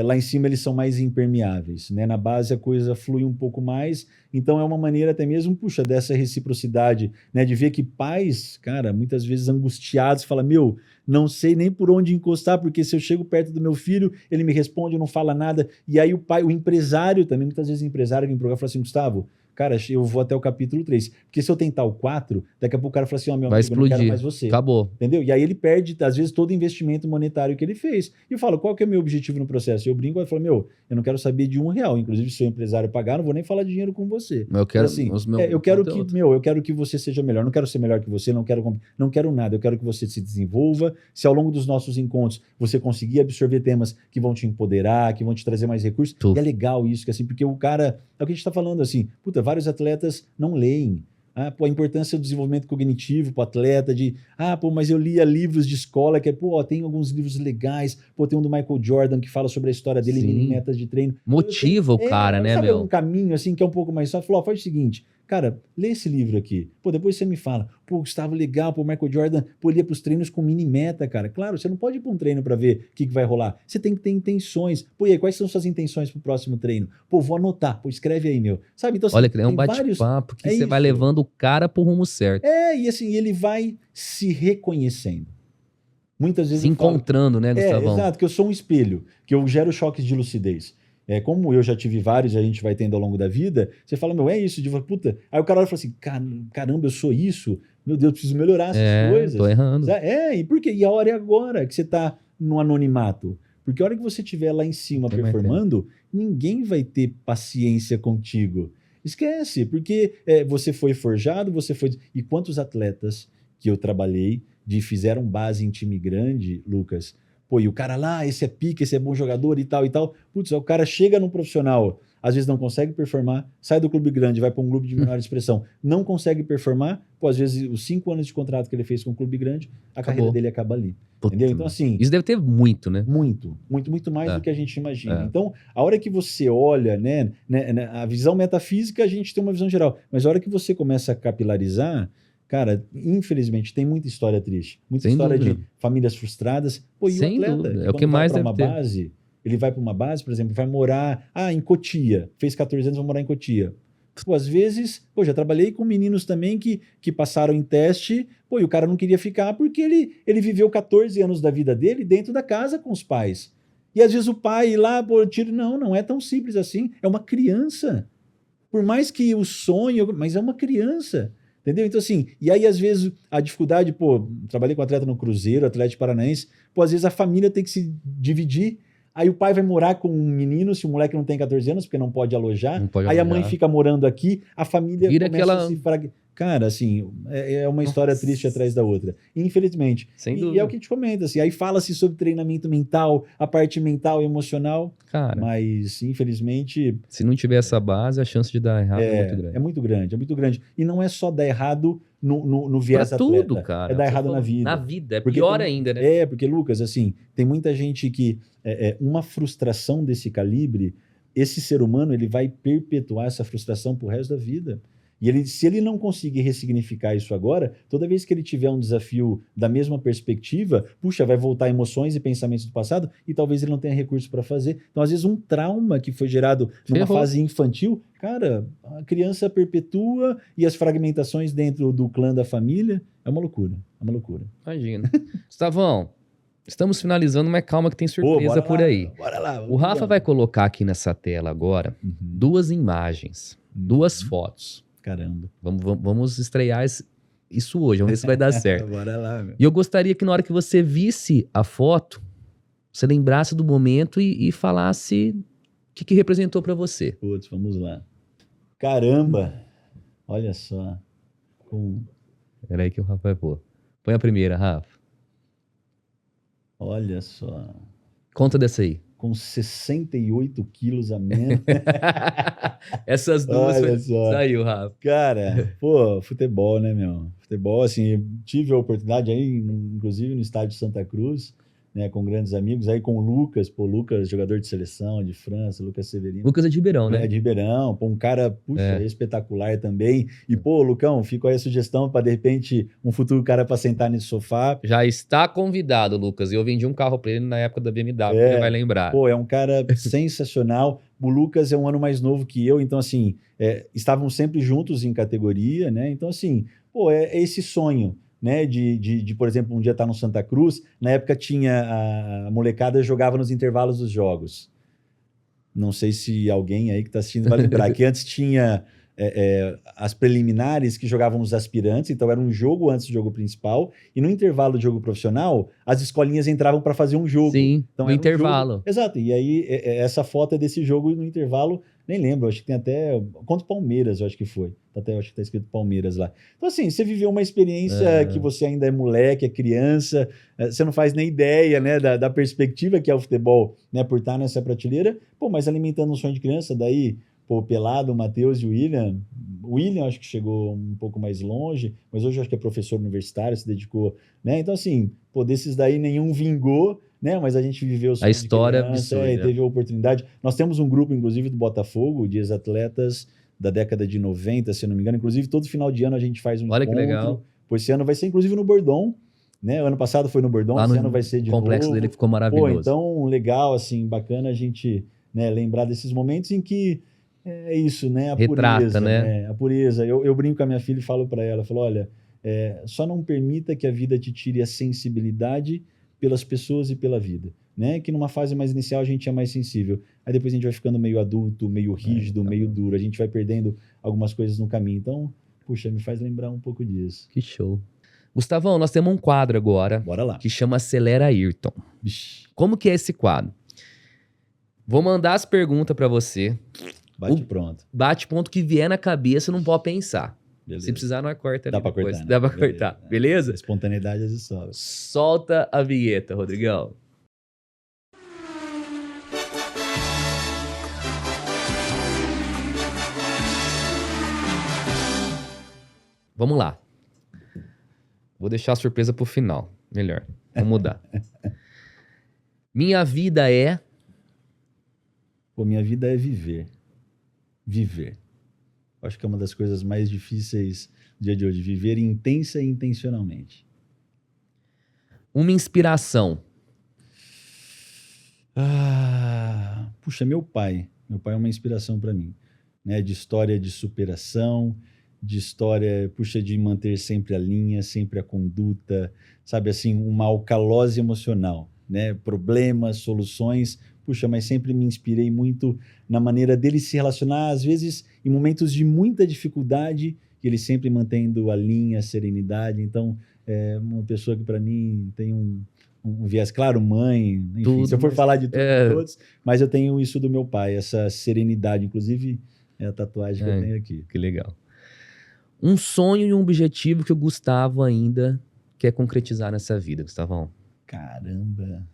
lá em cima eles são mais impermeáveis, né? Na base a coisa flui um pouco mais, então é uma maneira até mesmo, puxa, dessa reciprocidade, né? De ver que pais, cara, muitas vezes angustiados, falam, meu, não sei nem por onde encostar, porque se eu chego perto do meu filho, ele me responde, não fala nada, e aí o pai, o empresário também, muitas vezes o empresário vem pro lugar e fala assim, Gustavo, cara, eu vou até o capítulo 3. Porque se eu tentar o 4, daqui a pouco o cara fala assim, ó, meu Vai amigo, eu não quero explodir. mais você. Acabou. Entendeu? E aí ele perde, às vezes, todo o investimento monetário que ele fez. E eu falo, qual que é o meu objetivo no processo? Eu brinco e falo, meu, eu não quero saber de R$1. Inclusive, se o empresário pagar, não vou nem falar de dinheiro com você. Eu quero assim, os meus eu quero que, conteúdos. eu quero que você seja melhor. Não quero ser melhor que você, não quero nada. Eu quero que você se desenvolva. Se ao longo dos nossos encontros você conseguir absorver temas que vão te empoderar, que vão te trazer mais recursos. E é legal isso, que assim, porque o cara, é o que a gente está falando, assim, puta, vários atletas não leem. A importância do desenvolvimento cognitivo para o atleta, mas eu lia livros de escola, que tem alguns livros legais, tem um do Michael Jordan que fala sobre a história dele, mini metas de treino. Motiva o cara, né, sabe, meu? um caminho assim que é um pouco mais só, falou, faz o seguinte, cara, lê esse livro aqui, depois você me fala, Gustavo, legal, o Michael Jordan, ele ia para os treinos com mini meta, cara, claro, você não pode ir para um treino para ver o que vai rolar, você tem que ter intenções, e aí, quais são suas intenções para o próximo treino? Vou anotar, escreve aí, meu, sabe? Então, assim, olha, é um bate-papo que você vai levando o cara pro rumo certo. E assim, ele vai se reconhecendo. Muitas vezes se encontrando, né, Gustavão? Exato, que eu sou um espelho, que eu gero choques de lucidez. Como eu já tive vários e a gente vai tendo ao longo da vida, você fala, meu, é isso, puta. Aí o cara olha e fala assim, caramba, eu sou isso, meu Deus, eu preciso melhorar essas coisas. Tô errando. E por quê? E a hora é agora que você tá no anonimato. Porque a hora que você estiver lá em cima performando, ninguém vai ter paciência contigo. Esquece, porque você foi forjado, E quantos atletas que eu trabalhei fizeram base em time grande, Lucas? E o cara lá, esse é pique, esse é bom jogador e tal e tal. Putz, o cara chega no profissional, às vezes não consegue performar, sai do clube grande, vai para um clube de menor expressão, não consegue performar, às vezes os 5 anos de contrato que ele fez com o clube grande, a carreira dele acaba ali. Entendeu? Então, assim. Isso deve ter muito, né? Muito mais do que a gente imagina. Então, a hora que você olha, né, a visão metafísica, a gente tem uma visão geral. Mas a hora que você começa a capilarizar, cara, infelizmente, tem muita história triste. Muita história de famílias frustradas. E o atleta, é o que mais deve ter. Base, ele vai para uma base, por exemplo, vai morar em Cotia. Fez 14 anos, vai morar em Cotia. Às vezes, já trabalhei com meninos também que passaram em teste, e o cara não queria ficar porque ele viveu 14 anos da vida dele dentro da casa com os pais. E às vezes o pai ir lá, não é tão simples assim. É uma criança. Por mais que o sonho, mas é uma criança. Entendeu? Então, assim, e aí, às vezes, a dificuldade, trabalhei com atleta no Cruzeiro, Atlético Paranaense, às vezes a família tem que se dividir. Aí o pai vai morar com um menino, se o moleque não tem 14 anos, porque não pode alojar. Aí a mãe fica morando aqui, a família começa a se fragmentar. Cara, assim, é uma história triste atrás da outra. Infelizmente. Sem dúvida. E é o que a gente comenta, assim, aí fala-se sobre treinamento mental, a parte mental e emocional, mas, infelizmente... Se não tiver essa base, a chance de dar errado é muito grande. É muito grande, é muito grande. E não é só dar errado no viés pra atleta. Tudo, cara. É dar errado na vida. Na vida, é pior ainda, né? Porque, Lucas, assim, tem muita gente que... uma frustração desse calibre, esse ser humano, ele vai perpetuar essa frustração pro resto da vida. E se ele não conseguir ressignificar isso agora, toda vez que ele tiver um desafio da mesma perspectiva, vai voltar emoções e pensamentos do passado e talvez ele não tenha recurso para fazer. Então, às vezes, um trauma que foi gerado numa fase infantil, cara, a criança perpetua e as fragmentações dentro do clã da família, é uma loucura. É uma loucura. Imagina. Gustavão, estamos finalizando, mas calma que tem surpresa por aí. Bora lá. O Rafa vai colocar aqui nessa tela agora 2 imagens, 2 fotos. Caramba. Vamos estrear isso hoje, vamos ver se vai dar certo. Bora lá, meu. E eu gostaria que na hora que você visse a foto, você lembrasse do momento e falasse o que representou para você. Putz, vamos lá. Caramba! Olha só. Era aí que o Rafa vai pôr. Põe a primeira, Rafa. Olha só. Conta dessa aí. Com 68 quilos a menos. Essas duas saiu, Rafa. Cara, futebol, né, meu? Futebol, assim, tive a oportunidade aí, inclusive no estádio Santa Cruz, né, com grandes amigos, aí com o Lucas, pô, Lucas, jogador de seleção de França, Lucas Severino. Lucas é de Ribeirão, né? É, de Ribeirão, pô, um cara, puxa, espetacular também. E, pô, Lucão, fica aí a sugestão para, de repente, um futuro cara para sentar nesse sofá. Já está convidado, Lucas. Eu vendi um carro para ele na época da BMW, ele vai lembrar. Pô, é um cara sensacional. O Lucas é um ano mais novo que eu, então, assim, estávamos sempre juntos em categoria, né? Então, assim, pô, é esse sonho, né? De, por exemplo, um dia estar no Santa Cruz. Na época tinha a molecada jogava nos intervalos dos jogos. Não sei se alguém aí que está assistindo vai lembrar que antes tinha as preliminares que jogavam os aspirantes, então era um jogo antes do jogo principal, e no intervalo do jogo profissional, as escolinhas entravam para fazer um jogo. Sim, então, no intervalo. Jogo... Exato, e aí essa foto é desse jogo no intervalo, nem lembro, acho que tem até... Contra o Palmeiras, eu acho que foi. Até acho que tá escrito Palmeiras lá. Então, assim, você viveu uma experiência que você ainda é moleque, é criança, você não faz nem ideia, né, da perspectiva que é o futebol, né, por estar nessa prateleira, pô, mas alimentando um sonho de criança, daí... Pô, Pelado, o Matheus e o William. O William acho que chegou um pouco mais longe, mas hoje acho que é professor universitário, se dedicou, né? Então, assim, pô, desses daí nenhum vingou, né? Mas a gente viveu o sonho a história de criança, absurda. Teve a oportunidade. Nós temos um grupo, inclusive, do Botafogo, de ex-atletas da década de 90, se eu não me engano. Inclusive, todo final de ano a gente faz um Olha encontro. Que legal. Pô, esse ano vai ser, inclusive, no Bordon. Né? O ano passado foi no Bordon, esse ano vai ser de novo. O complexo dele ficou maravilhoso. Pô, então, legal, assim, bacana a gente, né, lembrar desses momentos em que é isso, né? A retrata, pureza, né? A pureza. Eu brinco com a minha filha e falo para ela, falo, olha, só não permita que a vida te tire a sensibilidade pelas pessoas e pela vida, né? Que numa fase mais inicial a gente é mais sensível. Aí depois a gente vai ficando meio adulto, meio rígido, meio duro. A gente vai perdendo algumas coisas no caminho. Então, puxa, me faz lembrar um pouco disso. Que show. Gustavão, nós temos um quadro agora. Bora lá. Que chama Acelera Ayrton. Vixe. Como que é esse quadro? Vou mandar as perguntas para você. Bate pronto. Bate ponto que vier na cabeça, não pode pensar. Beleza. Se precisar, não corta. Dá pra depois. cortar, né? Dá pra cortar. Beleza? Espontaneidade às vezes sobra. Solta a vinheta, Rodrigão. Vamos lá. Vou deixar a surpresa pro final. Melhor. Vamos mudar. Minha vida é... Pô, minha vida é viver. Viver. Acho que é uma das coisas mais difíceis do dia de hoje. Viver intensa e intencionalmente. Uma inspiração. Puxa, meu pai. Meu pai é uma inspiração para mim. Né? De história de superação, de história, puxa, de manter sempre a linha, sempre a conduta, sabe, assim, uma alcalose emocional, né? Problemas, soluções, puxa, mas sempre me inspirei muito na maneira dele se relacionar, às vezes em momentos de muita dificuldade, ele sempre mantendo a linha, a serenidade. Então, é uma pessoa que para mim tem um viés, claro, mãe, enfim, tudo, se eu for falar de tudo, todos, mas eu tenho isso do meu pai, essa serenidade, inclusive é a tatuagem que eu tenho aqui. Que legal. Um sonho e um objetivo que o Gustavo ainda quer concretizar nessa vida, Gustavão. Caramba,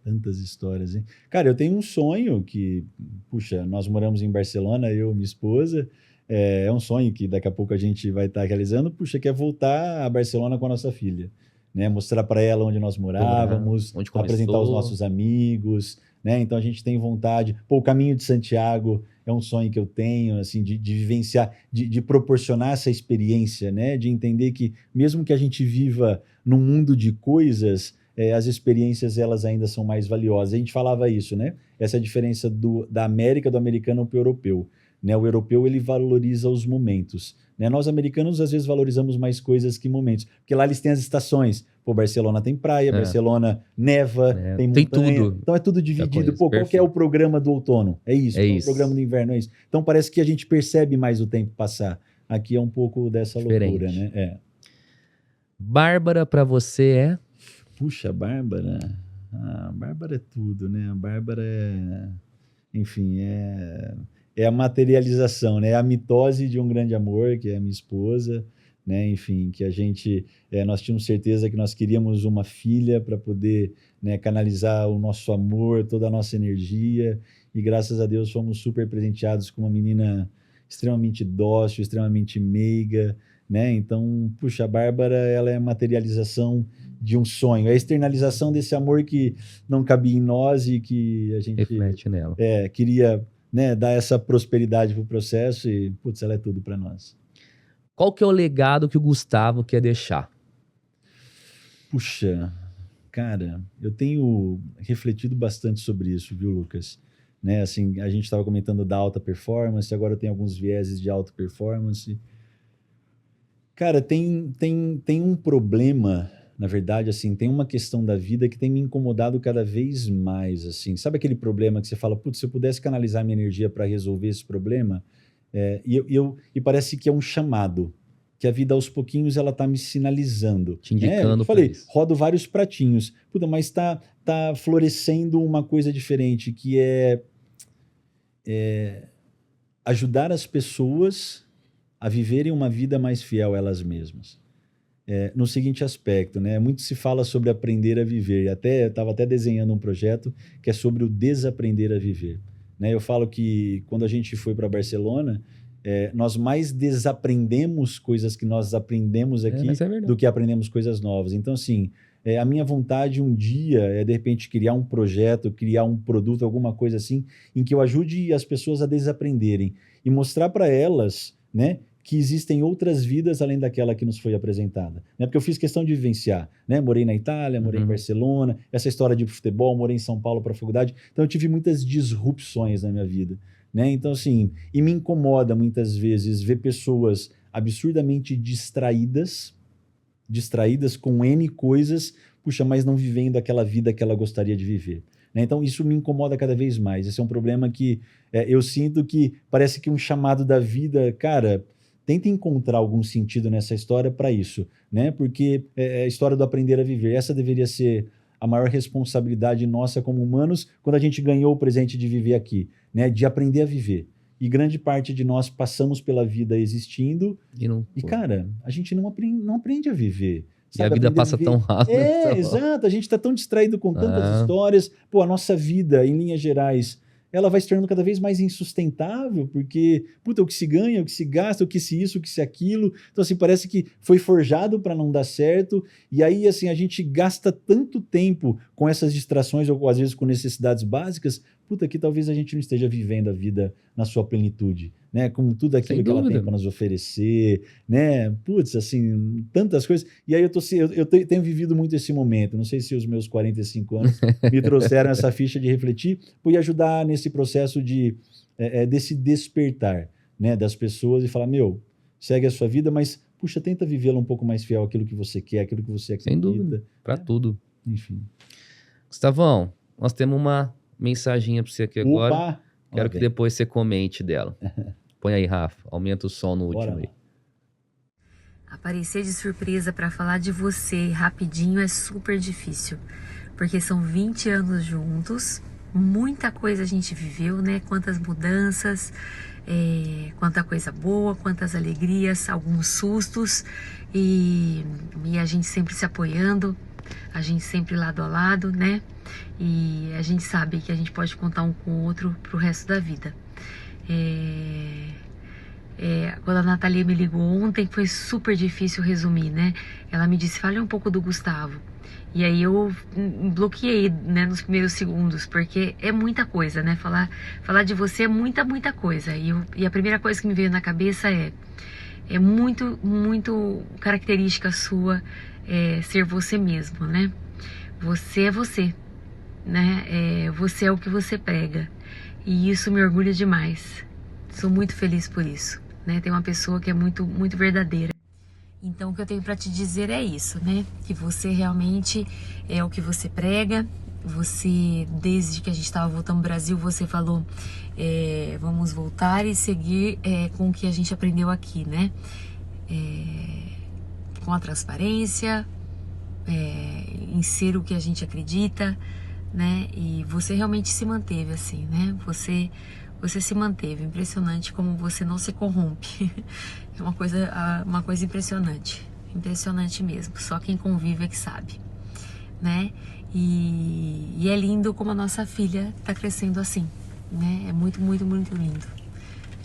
tantas histórias, hein? Cara, eu tenho um sonho que, puxa, nós moramos em Barcelona, eu e minha esposa, é um sonho que daqui a pouco a gente vai estar realizando, puxa, que é voltar a Barcelona com a nossa filha, né? Mostrar para ela onde nós morávamos, onde apresentar os nossos amigos, né? Então a gente tem vontade. Pô, o Caminho de Santiago é um sonho que eu tenho, assim, de vivenciar, de proporcionar essa experiência, né? De entender que mesmo que a gente viva num mundo de coisas, as experiências elas ainda são mais valiosas. A gente falava isso, né? Essa é a diferença da América, do americano para o europeu. Né? O europeu ele valoriza os momentos. Né? Nós americanos às vezes valorizamos mais coisas que momentos, porque lá eles têm as estações. Pô, Barcelona tem praia, Barcelona neva, tem montanha. Tem tudo. Então é tudo dividido. Pô, qual que é o programa do outono? É isso. Qual é o programa do inverno? É isso. Então parece que a gente percebe mais o tempo passar. Aqui é um pouco dessa loucura, né? Bárbara para você é? Puxa, Bárbara. A Bárbara é tudo, né? A Bárbara enfim, é a materialização, né? É a mitose de um grande amor, que é a minha esposa, né? Enfim, que a gente, nós tínhamos certeza que nós queríamos uma filha para poder, né, canalizar o nosso amor, toda a nossa energia, e graças a Deus fomos super presenteados com uma menina extremamente dócil, extremamente meiga, né? Então, puxa, a Bárbara, ela é a materialização de um sonho, é a externalização desse amor que não cabia em nós e que a gente Reflete nela. queria, né, dar essa prosperidade pro processo e, putz, ela é tudo para nós. Qual que é o legado que o Gustavo quer deixar? Puxa, cara, eu tenho refletido bastante sobre isso, viu, Lucas? Né, assim, a gente estava comentando da alta performance, agora eu tenho alguns vieses de alta performance. Cara, tem um problema, na verdade, assim, tem uma questão da vida que tem me incomodado cada vez mais, assim. Sabe aquele problema que você fala, putz, se eu pudesse canalizar minha energia para resolver esse problema, e parece que é um chamado, que a vida aos pouquinhos ela tá me sinalizando. Te indicando Eu falei, pra isso. rodo vários pratinhos, puta, mas tá florescendo uma coisa diferente, que é ajudar as pessoas a viverem uma vida mais fiel a elas mesmas. No seguinte aspecto, né? Muito se fala sobre aprender a viver. Eu estava até desenhando um projeto que é sobre o desaprender a viver. Né? Eu falo que quando a gente foi para Barcelona, nós mais desaprendemos coisas que nós aprendemos aqui mas é verdade. do que aprendemos coisas novas. Então, assim, a minha vontade um dia é, de repente, criar um projeto, criar um produto, alguma coisa assim, em que eu ajude as pessoas a desaprenderem e mostrar para elas, né, que existem outras vidas além daquela que nos foi apresentada. Né? Porque eu fiz questão de vivenciar. Né? Morei na Itália, morei em Barcelona, essa história de futebol, morei em São Paulo para a faculdade. Então eu tive muitas disrupções na minha vida. Né? Então, assim, e me incomoda muitas vezes ver pessoas absurdamente distraídas com N coisas, puxa, mas não vivendo aquela vida que ela gostaria de viver. Né? Então, isso me incomoda cada vez mais. Esse é um problema que eu sinto que parece que um chamado da vida, cara, tenta encontrar algum sentido nessa história para isso, né? Porque é a história do aprender a viver. Essa deveria ser a maior responsabilidade nossa como humanos quando a gente ganhou o presente de viver aqui, né? De aprender a viver. E grande parte de nós passamos pela vida existindo e cara, a gente não aprende a viver. Sabe? E a vida passa tão rápido. Exato. A gente está tão distraído com tantas histórias. Pô, a nossa vida, em linhas gerais, ela vai se tornando cada vez mais insustentável, porque, puta, o que se ganha, o que se gasta, o que se isso, o que se aquilo. Então, assim, parece que foi forjado para não dar certo. E aí, assim, a gente gasta tanto tempo com essas distrações, ou às vezes com necessidades básicas, puta, que talvez a gente não esteja vivendo a vida na sua plenitude, né? Com tudo aquilo que ela tem para nos oferecer, né? Putz, assim, tantas coisas. E aí eu tenho vivido muito esse momento. Não sei se os meus 45 anos me trouxeram essa ficha de refletir e ajudar nesse processo desse despertar, né, das pessoas e falar, meu, segue a sua vida, mas, puxa, tenta vivê-la um pouco mais fiel àquilo que você quer, àquilo que você acredita. Sem dúvida, para tudo. Enfim. Gustavão, nós temos uma mensaginha para você aqui agora. Opa! Quero que depois você comente dela. Põe aí, Rafa. Aumenta o som no último aí. Aparecer de surpresa para falar de você rapidinho é super difícil. Porque são 20 anos juntos. Muita coisa a gente viveu, né? Quantas mudanças, quanta coisa boa, quantas alegrias, alguns sustos. E a gente sempre se apoiando. A gente sempre lado a lado, né? E a gente sabe que a gente pode contar um com o outro pro resto da vida. Quando a Nathalie me ligou ontem, foi super difícil resumir, né? Ela me disse, fale um pouco do Gustavo. E aí eu bloqueei, né, nos primeiros segundos, porque é muita coisa, né? Falar de você é muita coisa. E a primeira coisa que me veio na cabeça é muito, muito característica sua ser você mesmo, né? Você é você, né? Você é o que você prega. E isso me orgulha demais. Sou muito feliz por isso, né? Tem uma pessoa que é muito, muito verdadeira. Então, o que eu tenho para te dizer é isso, né? Que você realmente é o que você prega. Você, desde que a gente estava voltando ao Brasil, você falou, vamos voltar e seguir com o que a gente aprendeu aqui, né? Com a transparência, em ser o que a gente acredita, né? E você realmente se manteve assim, né? Você se manteve. Impressionante como você não se corrompe. É uma coisa impressionante. Impressionante mesmo. Só quem convive é que sabe, né? E é lindo como a nossa filha está crescendo assim, né? É muito, muito, muito lindo.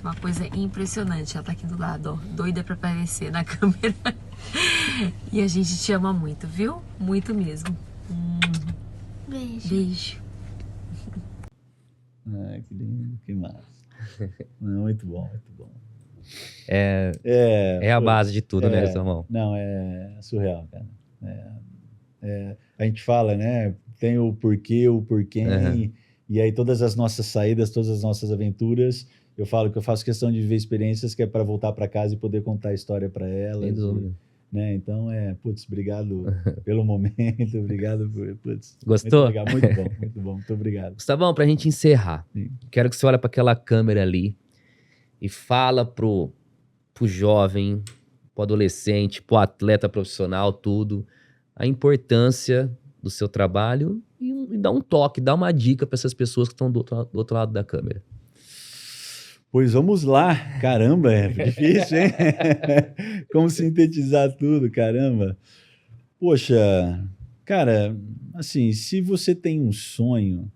Uma coisa impressionante. Ela tá aqui do lado, ó, doida pra aparecer na câmera. E a gente te ama muito, viu? Muito mesmo. Beijo. Beijo. Ah, que lindo, que massa. Não, muito bom, muito bom. É a base de tudo, né, Gustavo? Não, é surreal, cara. A gente fala, né? Tem o porquê, o porquê, e aí todas as nossas saídas, todas as nossas aventuras, eu falo que eu faço questão de viver experiências que é para voltar para casa e poder contar a história para elas. Sem dúvida. Né? Então, obrigado pelo momento, obrigado por... Gostou? Muito bom, muito obrigado. Gustavão, pra gente encerrar, Sim. quero que você olhe para aquela câmera ali e fala pro jovem, pro adolescente, pro atleta profissional, tudo, a importância do seu trabalho e dá um toque, dá uma dica para essas pessoas que estão do outro lado da câmera. Pois vamos lá. Caramba, é difícil, hein? Como sintetizar tudo, caramba. Poxa, cara, assim, se você tem um sonho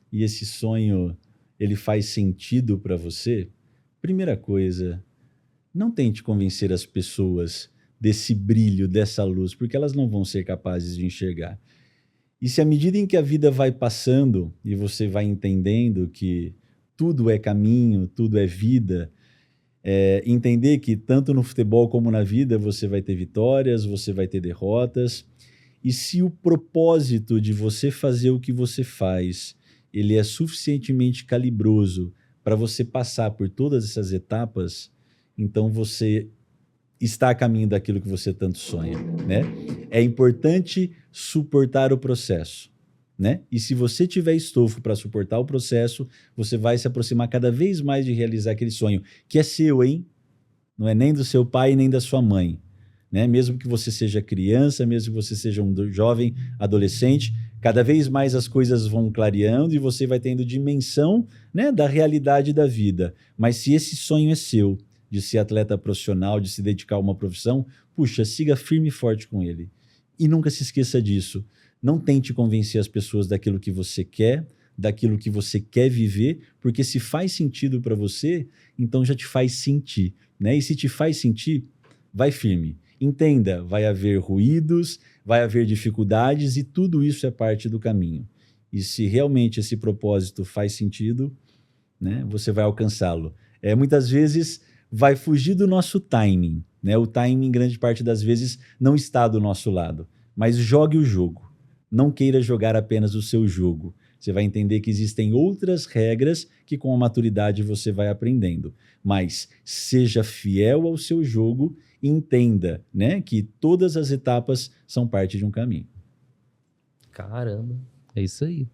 e esse sonho ele faz sentido para você, primeira coisa, não tente convencer as pessoas desse brilho, dessa luz, porque elas não vão ser capazes de enxergar. E se à medida em que a vida vai passando e você vai entendendo que tudo é caminho, tudo é vida, entender que tanto no futebol como na vida você vai ter vitórias, você vai ter derrotas, e se o propósito de você fazer o que você faz, ele é suficientemente calibroso para você passar por todas essas etapas, então você está a caminho daquilo que você tanto sonha, né? É importante suportar o processo, né? E se você tiver estofo para suportar o processo, você vai se aproximar cada vez mais de realizar aquele sonho, que é seu, hein? Não é nem do seu pai nem da sua mãe, né? Mesmo que você seja criança, mesmo que você seja um jovem, adolescente, cada vez mais as coisas vão clareando e você vai tendo dimensão, né, da realidade da vida. Mas se esse sonho é seu, de ser atleta profissional, de se dedicar a uma profissão, puxa, siga firme e forte com ele. E nunca se esqueça disso. Não tente convencer as pessoas daquilo que você quer, daquilo que você quer viver, porque se faz sentido para você, então já te faz sentir, né? E se te faz sentir, vai firme. Entenda, vai haver ruídos, vai haver dificuldades e tudo isso é parte do caminho. E se realmente esse propósito faz sentido, né, você vai alcançá-lo. Muitas vezes vai fugir do nosso timing, né? O timing, grande parte das vezes, não está do nosso lado. Mas jogue o jogo. Não queira jogar apenas o seu jogo. Você vai entender que existem outras regras que com a maturidade você vai aprendendo. Mas seja fiel ao seu jogo e entenda, né, que todas as etapas são parte de um caminho. Caramba, é isso aí.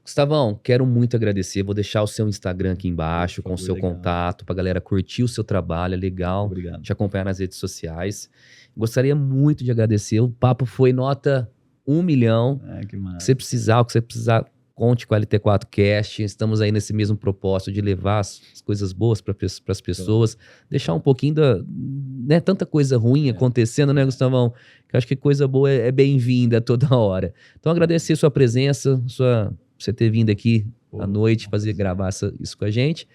Gustavão, quero muito agradecer. Vou deixar o seu Instagram aqui embaixo, com o seu contato, pra galera curtir o seu trabalho. É legal Obrigado. te acompanhar nas redes sociais. Gostaria muito de agradecer. O papo foi nota 1 milhão. Que massa. O que você precisar, conte com a LT4 Cast. Estamos aí nesse mesmo propósito de levar as coisas boas para as pessoas. Deixar um pouquinho né, tanta coisa ruim acontecendo, né, Gustavão? Que eu acho que coisa boa é bem-vinda toda hora. Então, agradecer sua presença, você ter vindo aqui à noite, gravar isso com a gente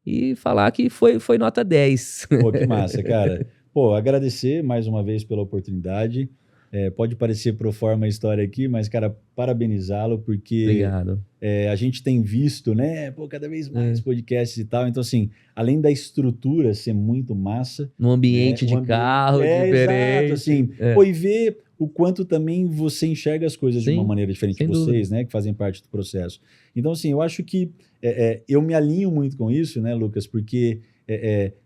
e falar que foi nota 10. Pô, que massa, cara. Pô, agradecer mais uma vez pela oportunidade. Pode parecer pro forma a história aqui, mas, cara, parabenizá-lo, porque Obrigado. A gente tem visto, né, cada vez mais podcasts e tal. Então, assim, além da estrutura ser muito massa... No ambiente de carro diferente. Exato, assim. E ver o quanto também você enxerga as coisas de uma maneira diferente de vocês, né, que fazem parte do processo. Então, assim, eu acho que eu me alinho muito com isso, né, Lucas, porque...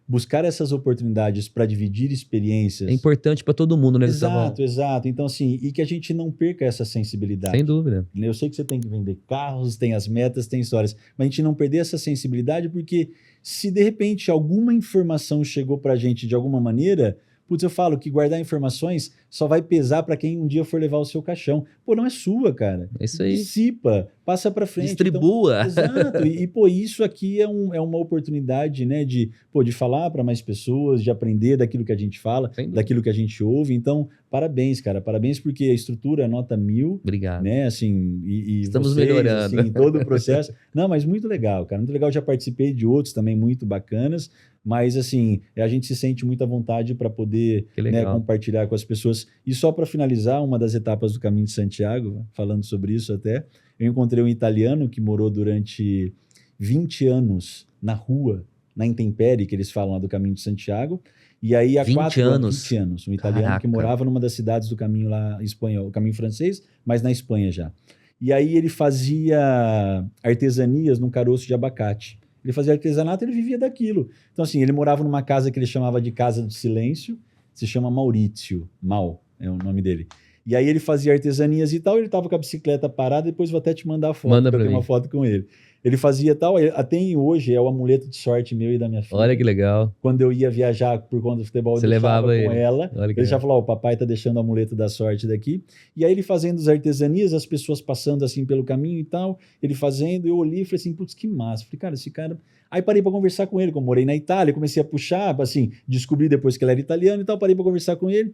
buscar essas oportunidades para dividir experiências... É importante para todo mundo, né, Gustavão? Exato. Então, assim, e que a gente não perca essa sensibilidade. Sem dúvida. Eu sei que você tem que vender carros, tem as metas, tem histórias, mas a gente não perder essa sensibilidade, porque se de repente alguma informação chegou para a gente de alguma maneira, putz, eu falo que guardar informações só vai pesar para quem um dia for levar o seu caixão. Pô, não é sua, cara. É isso aí. Dissipa, passa para frente. Distribua. Então, exato. Pô, isso aqui é uma oportunidade, né, de falar para mais pessoas, de aprender daquilo que a gente fala, daquilo que a gente ouve. Então, parabéns, cara. Parabéns porque a estrutura é nota 1000. Obrigado. Né, assim, Estamos vocês, melhorando. assim, todo o processo. Não, mas muito legal, cara. Muito legal. Já participei de outros também muito bacanas. Mas, assim, a gente se sente muito à vontade para poder, né, compartilhar com as pessoas. E só para finalizar, uma das etapas do Caminho de Santiago, falando sobre isso até, eu encontrei um italiano que morou durante 20 anos na rua, na intempérie, que eles falam lá do Caminho de Santiago. E aí, há 20 anos. Um italiano Caraca. que morava numa das cidades do caminho lá espanhol, o caminho francês, mas na Espanha já. E aí ele fazia artesanias num caroço de abacate. Ele fazia artesanato, ele vivia daquilo. Então, assim, ele morava numa casa que ele chamava de Casa do Silêncio, se chama Maurício, Mal é o nome dele. E aí ele fazia artesanias e tal, ele tava com a bicicleta parada, depois vou até te mandar a foto, Manda porque eu pra tenho mim. uma foto com ele. Ele fazia tal, até hoje é o amuleto de sorte meu e da minha filha. Olha que legal. Quando eu ia viajar por conta do futebol, Você eu deixava levava com ele. ela. Olha que Ele já legal. falou, o papai tá deixando o amuleto da sorte daqui. E aí ele fazendo as artesanias, as pessoas passando assim pelo caminho e tal, ele fazendo, eu olhei e falei assim, putz, que massa. Falei, cara, esse cara... Aí parei para conversar com ele, como eu morei na Itália, comecei a puxar, assim, descobri depois que ele era italiano e tal, parei para conversar com ele.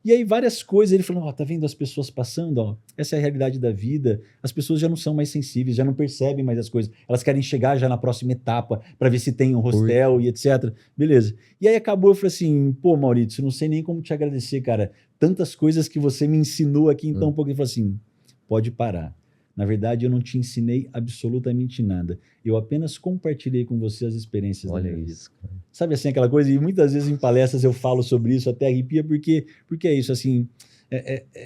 E aí várias coisas, ele falou, ó, tá vendo as pessoas passando, ó, essa é a realidade da vida, as pessoas já não são mais sensíveis, já não percebem mais as coisas, elas querem chegar já na próxima etapa para ver se tem um hostel e etc. Beleza. E aí acabou, eu falei assim, pô, Maurício, não sei nem como te agradecer, cara, tantas coisas que você me ensinou aqui em tão pouco. Ele falou assim, pode parar. Na verdade, eu não te ensinei absolutamente nada. Eu apenas compartilhei com você as experiências da minha vida. Cara. Sabe assim, aquela coisa? E muitas vezes em palestras eu falo sobre isso, até arrepia, porque é isso, assim...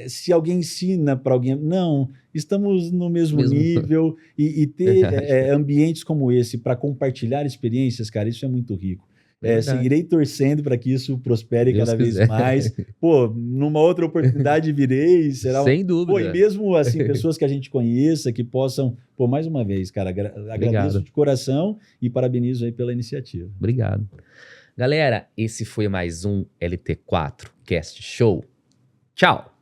se alguém ensina para alguém... Não, estamos no mesmo nível. E ter ambientes como esse para compartilhar experiências, cara, isso é muito rico. Seguirei torcendo para que isso prospere cada vez mais. Pô, numa outra oportunidade virei, será Sem dúvida. Pô, e mesmo assim, pessoas que a gente conheça, que possam... Pô, mais uma vez, cara, agradeço de coração e parabenizo aí pela iniciativa. Obrigado. Galera, esse foi mais um LT4 Cast Show. Tchau!